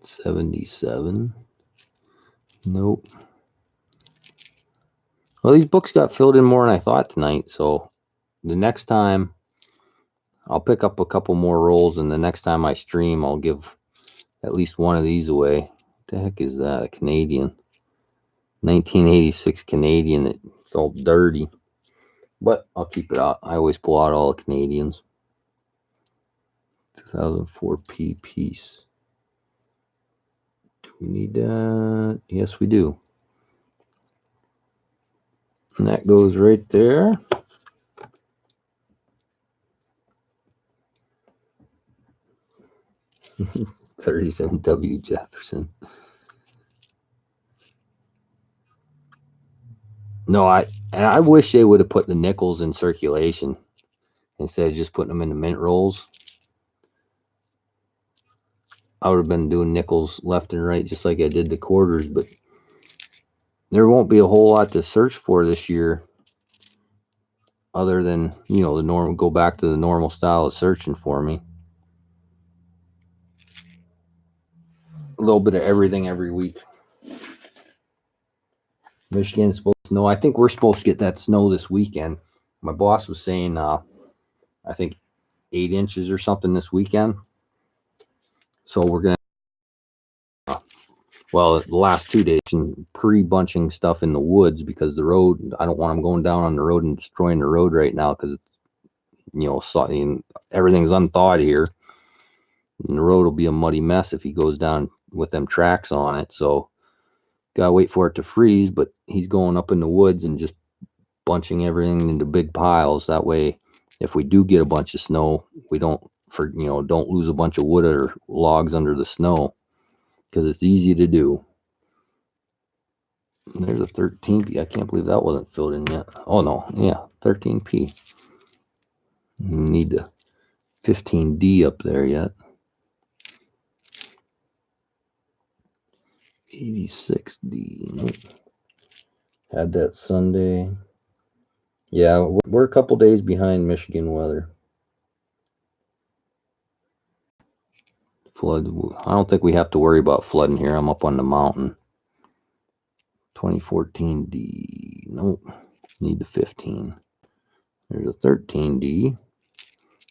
77. Nope. Well, these books got filled in more than I thought tonight, so the next time I'll pick up a couple more rolls, and the next time I stream, I'll give at least one of these away. What the heck is that? A Canadian. 1986 Canadian. It's all dirty. But I'll keep it out. I always pull out all the Canadians. 2004P piece. Do we need that? Yes, we do. And that goes right there. $37W Jefferson. No, I wish they would have put the nickels in circulation instead of just putting them in the mint rolls. I would have been doing nickels left and right just like I did the quarters, but there won't be a whole lot to search for this year other than, you know, the normal, go back to the normal style of searching for me. A little bit of everything every week. Michigan's supposed to snow. I think we're supposed to get that snow this weekend. My boss was saying, I think 8 inches or something this weekend. So we're going to, well, the last 2 days, and pre-bunching stuff in the woods because the road, I don't want them going down on the road and destroying the road right now because, you know, everything's unthawed here. And the road will be a muddy mess if he goes down with them tracks on it. So gotta wait for it to freeze, but he's going up in the woods and just bunching everything into big piles. That way, if we do get a bunch of snow, we don't lose a bunch of wood or logs under the snow because it's easy to do. And there's a 13P. I can't believe that wasn't filled in yet. Oh no, yeah, 13P. Need the 15D up there yet. 86D. Nope. Had that Sunday. Yeah, we're a couple days behind Michigan weather. Flood. I don't think we have to worry about flooding here. I'm up on the mountain. 2014D. Nope. Need the 15. There's a 13D.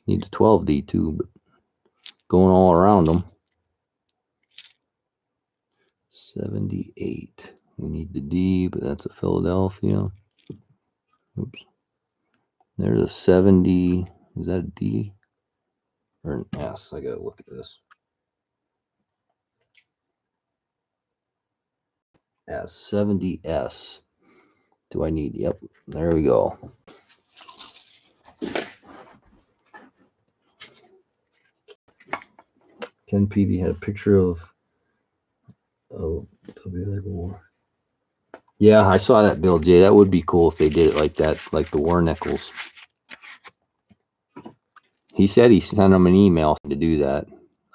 Need the 12D too, but going all around them. 78. We need the D, but that's a Philadelphia. Oops. There's a 70. Is that a D or an S? I gotta look at this. S, 70S. Do I need? Yep. There we go. Ken Peavy had a picture of W. Yeah, I saw that, Bill J. That would be cool if they did it like that, like the War Nickels. He said he sent him an email to do that.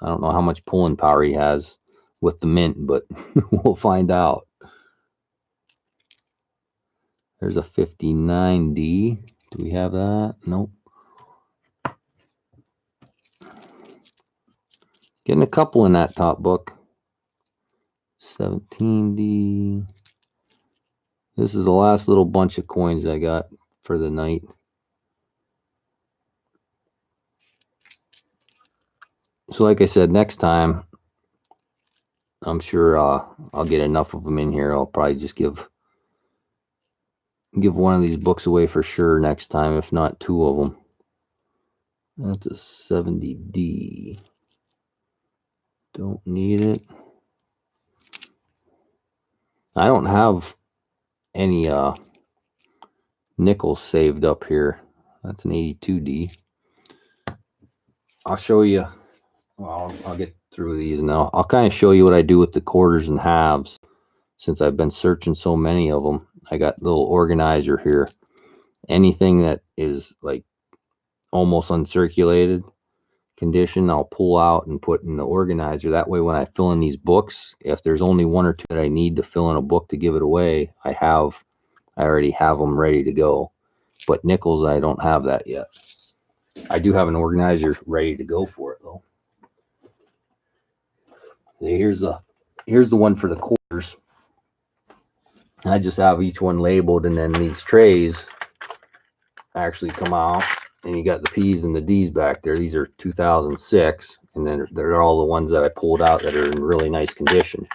I don't know how much pulling power he has with the mint, but we'll find out. There's a 59D. Do we have that? Nope. Getting a couple in that top book. 17D. This is the last little bunch of coins I got for the night. So like I said, next time, I'm sure I'll get enough of them in here. I'll probably just give one of these books away for sure next time, if not 2 of them. That's a 70D. Don't need it. I don't have any nickels saved up here. That's an 82D. I'll show you. Well, I'll get through these and I'll kind of show you what I do with the quarters and halves. Since I've been searching so many of them, I got a little organizer here. Anything that is like almost uncirculated condition, I'll pull out and put in the organizer. That way when I fill in these books, if there's only 1 or 2 that I need to fill in a book to give it away, I already have them ready to go. But nickels, I don't have that yet. I do have an organizer ready to go for it though. Here's the one for the quarters. I just have each one labeled, and then these trays actually come out and you got the P's and the D's back there. These are 2006, and then they're all the ones that I pulled out that are in really nice condition.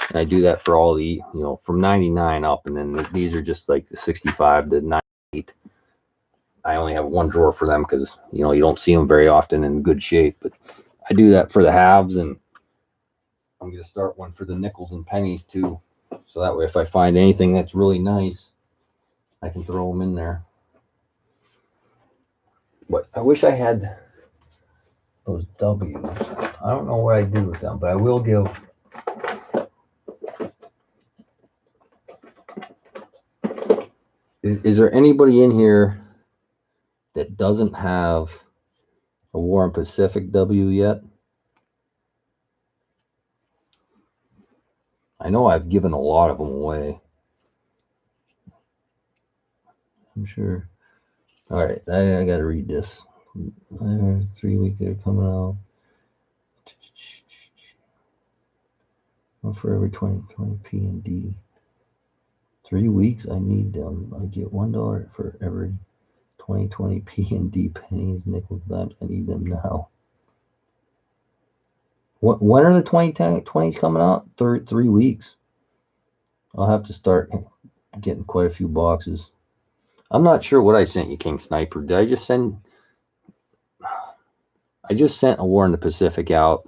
And I do that for all the, from 99 up, and then these are just like the 65 to 98. I only have one drawer for them because, you don't see them very often in good shape. But I do that for the halves, and I'm going to start one for the nickels and pennies too. So that way, if I find anything that's really nice, I can throw them in there. But I wish I had those W's. I don't know what I did with them, but I will give. Is there anybody in here that doesn't have a War and Pacific W yet? I know I've given a lot of them away. I'm sure. All right, I got to read this. 3 weeks they're coming out. One for every 20 P and D. 3 weeks, I need them. I get $1 for every 20 P and D pennies, nickels, dimes. I need them now. When are the 2020s coming out? 3 weeks. I'll have to start getting quite a few boxes. I'm not sure what I sent you, King Sniper. Did I just send? I just sent a War in the Pacific out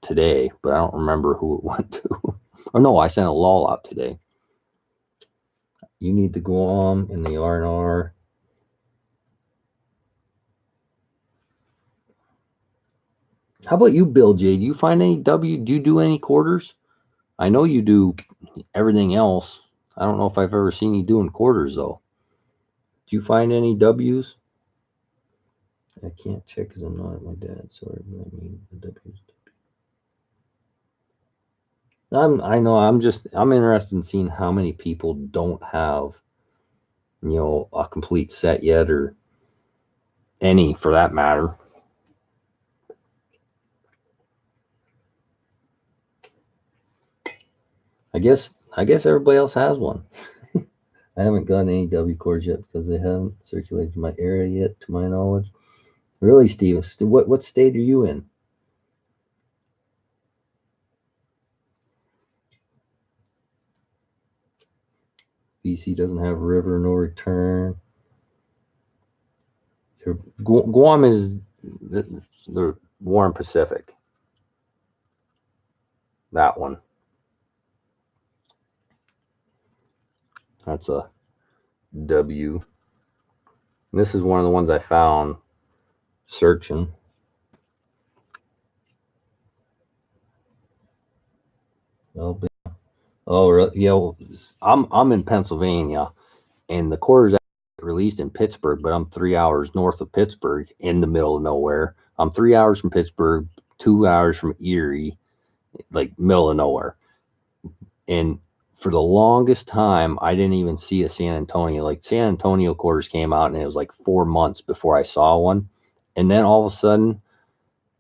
today, but I don't remember who it went to. Oh no, I sent a LOL out today. You need the Guam and the R&R. How about you, Bill J? Do you find any W? Do you do any quarters? I know you do everything else. I don't know if I've ever seen you doing quarters, though. Do you find any W's? I can't check because I'm not at my dad's. Sorry, but I mean the W's. I know. I'm interested in seeing how many people don't have, a complete set yet, or any for that matter. I guess everybody else has one. I haven't gotten any W cords yet because they haven't circulated to my area yet, to my knowledge. Really, Steve? What state are you in? BC doesn't have river, no return. Guam is the War and Pacific. That one. That's a W. And this is one of the ones I found searching. Oh, yeah. I'm in Pennsylvania, and the quarters released in Pittsburgh, but I'm 3 hours north of Pittsburgh, in the middle of nowhere. I'm 3 hours from Pittsburgh, 2 hours from Erie, like middle of nowhere. And for the longest time, I didn't even see a San Antonio. Like San Antonio quarters came out, and it was like 4 months before I saw one. And then all of a sudden,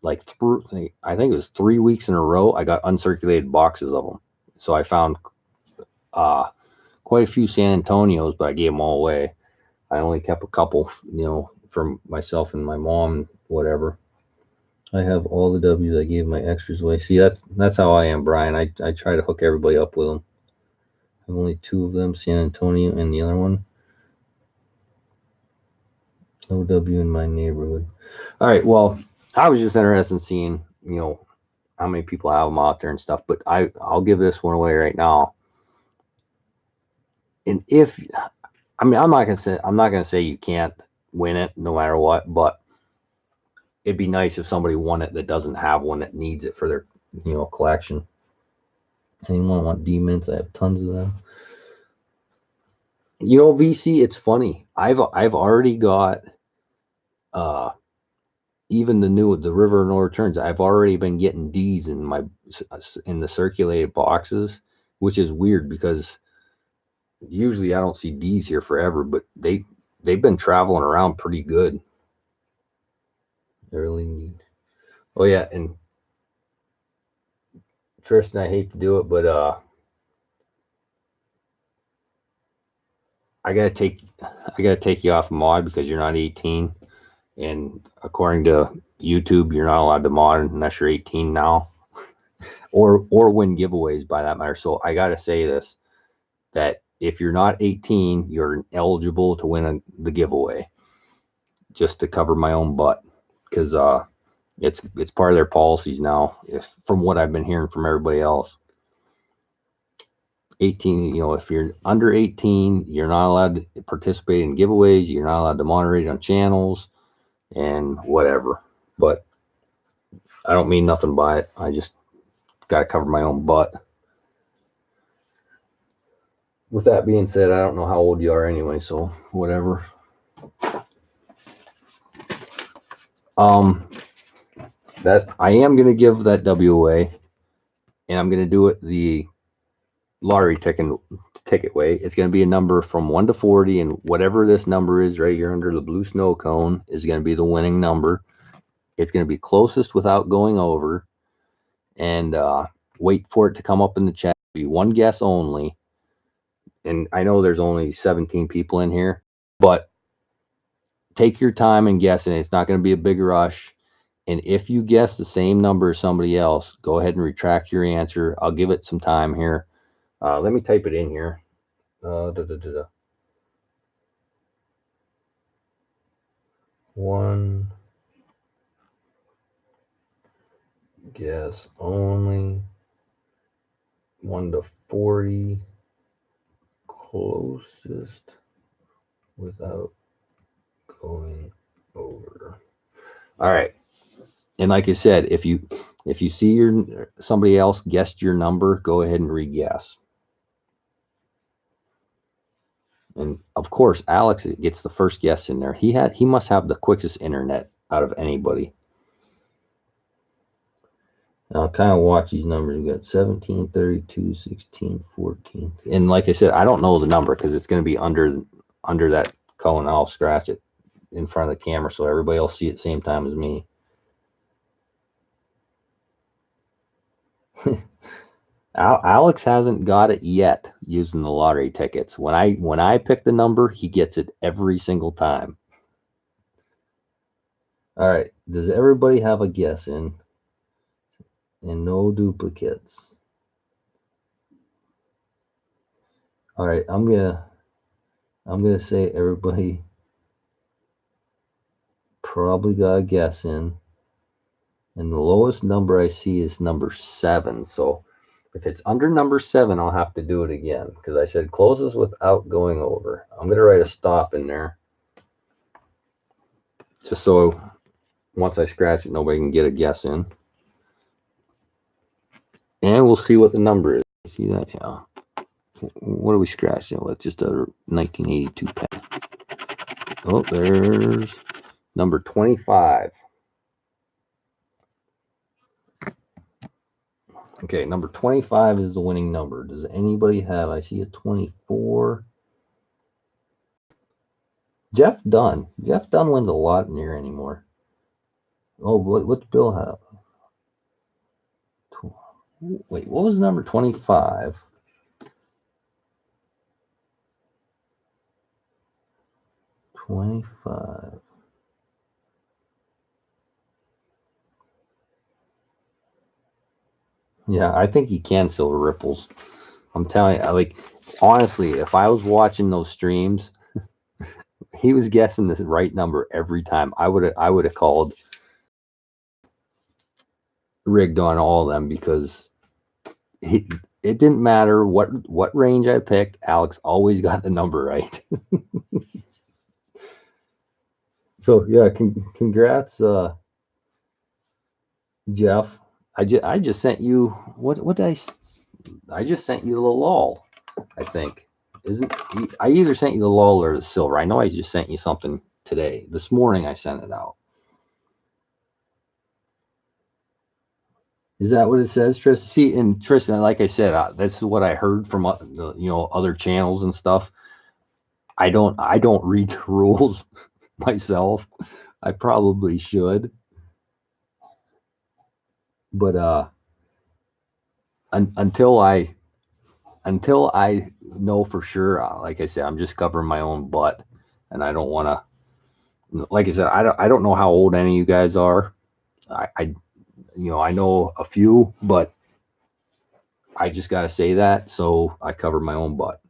I think it was 3 weeks in a row, I got uncirculated boxes of them. So I found quite a few San Antonios, but I gave them all away. I only kept a couple, for myself and my mom, whatever. I have all the W's. I gave my extras away. See, that's how I am, Brian. I try to hook everybody up with them. I have only 2 of them, San Antonio and the other one. No W in my neighborhood. All right, well, I was just interested in seeing, how many people have them out there and stuff. But I'll give this one away right now. And I'm not gonna say you can't win it no matter what, but it'd be nice if somebody won it that doesn't have one that needs it for their, collection. Anyone want D-mints? I have tons of them. VC, it's funny. I've already got even the River No Returns. I've already been getting D's in the circulated boxes, which is weird because usually I don't see D's here forever, but they've been traveling around pretty good. I really need. Oh yeah, and Tristan, I hate to do it, but I gotta take you off mod because you're not 18. And according to YouTube, you're not allowed to mod unless you're 18 now, or win giveaways by that matter. So I gotta say this, that if you're not 18, you're eligible to win the giveaway, just to cover my own butt, because it's part of their policies now, from what I've been hearing from everybody else. 18, if you're under 18, you're not allowed to participate in giveaways, you're not allowed to moderate on channels and whatever. But I don't mean nothing by it. I just got to cover my own butt. With that being said, I don't know how old you are anyway, so whatever. That I am going to give that W away, and I'm going to do it the lottery ticket way. It's going to be a number from 1 to 40, and whatever this number is right here under the blue snow cone is going to be the winning number. It's going to be closest without going over, and wait for it to come up in the chat. Be one guess only, and I know there's only 17 people in here, but take your time and guess, and it's not going to be a big rush. And if you guess the same number as somebody else, go ahead and retract your answer. I'll give it some time here. Let me type it in here. One guess only. 1 to 40. Closest without going over. All right. And like I said, if you see somebody else guessed your number, go ahead and re-guess. And of course, Alex gets the first guess in there. He must have the quickest internet out of anybody. And I'll kind of watch these numbers. We got 17, 32, 16, 14. And like I said, I don't know the number because it's going to be under that cone. I'll scratch it in front of the camera so everybody will see it same time as me. Alex hasn't got it yet using the lottery tickets. When I pick the number, he gets it every single time. All right. Does everybody have a guess in? And no duplicates. All right. I'm gonna say everybody probably got a guess in. And the lowest number I see is number 7. So if it's under number 7, I'll have to do it again because I said closes without going over. I'm going to write a stop in there just so once I scratch it, nobody can get a guess in. And we'll see what the number is. See that? Yeah. What are we scratching with? Just a 1982 pen. Oh, there's number 25. Okay, number 25 is the winning number. Does anybody have? I see a 24. Jeff Dunn. Jeff Dunn wins a lot in here anymore. Oh, what's Bill have? Wait, what was number 25? 25. Yeah, I think he can silver ripples. I'm telling you, like, honestly, if I was watching those streams, he was guessing the right number every time. I would have called rigged on all of them because it didn't matter what range I picked. Alex always got the number right. So yeah, congrats, Jeff. I just sent you what did I just sent you the lol. I think I either sent you the lol or the silver. I know I just sent you something today. This morning I sent it out. Is that what it says, Tristan? See, and Tristan, like I said, this is what I heard from other channels and stuff. I don't read the rules myself. I probably should, but until I know for sure, like I said, I'm just covering my own butt, and I don't want to like I said, I don't know how old any of you guys are. I I know a few, but I just got to say that so I cover my own butt.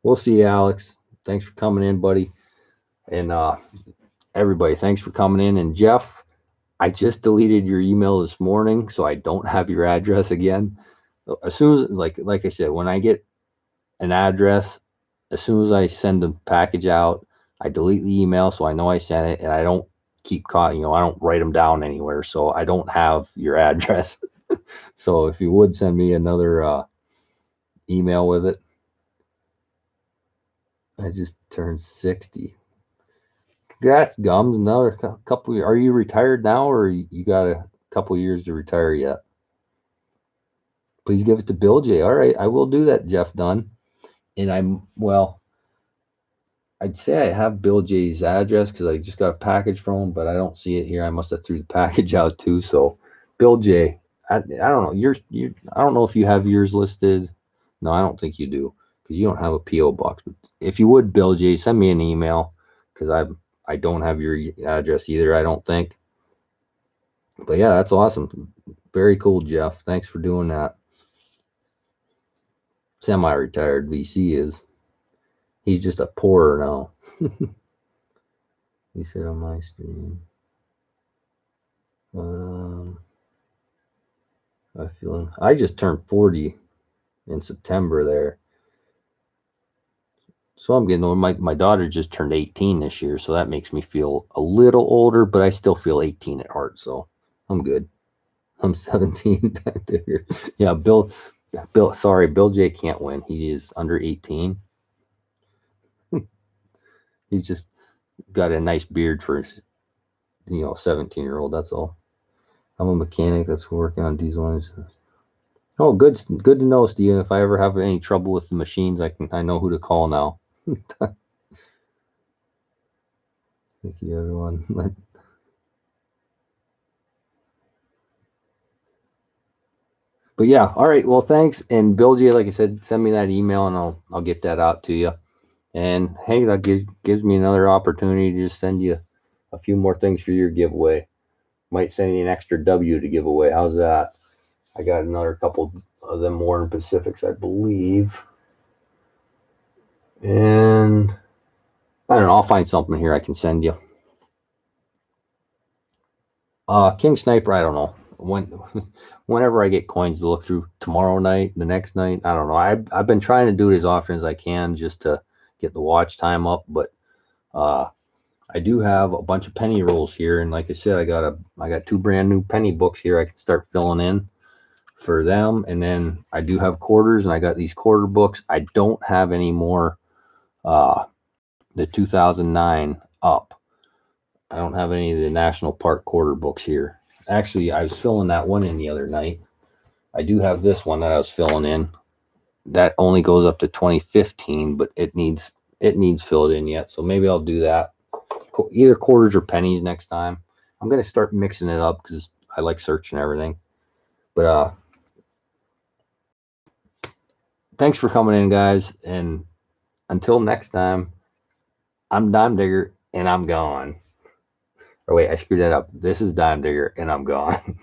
We'll see you, Alex. Thanks for coming in, buddy. And everybody, thanks for coming in. And Jeff, I just deleted your email this morning, so I don't have your address again. As soon as, like I said, when I get an address, as soon as I send the package out, I delete the email so I know I sent it, and I don't keep I don't write them down anywhere, so I don't have your address. So if you would send me another email with it. I just turned 60. Congrats, Gums. Another couple. Are you retired now, or you got a couple years to retire yet? Please give it to Bill J. All right, I will do that, Jeff Dunn. And I'd say I have Bill J's address because I just got a package from him, but I don't see it here. I must have threw the package out too. So, Bill J, I don't know. I don't know if you have yours listed. No, I don't think you do because you don't have a PO box. But if you would, Bill J, send me an email because I don't have your address either. I don't think. But yeah, that's awesome. Very cool, Jeff. Thanks for doing that. Semi-retired VC is. He's just a pourer now. He said on my screen. I just turned 40 in September there. So I'm getting old. My daughter just turned 18 this year, so that makes me feel a little older, but I still feel 18 at heart, so I'm good. I'm 17. Yeah, Bill, sorry, Bill J can't win. He is under 18. He's just got a nice beard for 17-year-old. That's all. I'm a mechanic that's working on diesel engines. Oh, good to know, Steven. If I ever have any trouble with the machines, I know who to call now. Thank you, everyone. But yeah, all right. Well, thanks. And Bill J, like I said, send me that email and I'll get that out to you. And hey, that gives me another opportunity to just send you a few more things for your giveaway. Might send you an extra W to give away. How's that? I got another couple of them Warren Pacifics, I believe. And I don't know. I'll find something here I can send you. King Sniper, I don't know. Whenever I get coins to look through tomorrow night, the next night, I don't know. I've been trying to do it as often as I can just to get the watch time up, but I do have a bunch of penny rolls here, and like I said, I got 2 brand new penny books here I can start filling in for them, and then I do have quarters, and I got these quarter books. I don't have any more the 2009 up. I don't have any of the National Park quarter books here. Actually, I was filling that one in the other night. I do have this one that I was filling in. That only goes up to 2015, but it needs filled in yet. So maybe I'll do that. Either quarters or pennies next time. I'm gonna start mixing it up because I like searching everything. But thanks for coming in, guys. And until next time, I'm Dime Digger and I'm gone. Or wait, I screwed that up. This is Dime Digger and I'm gone.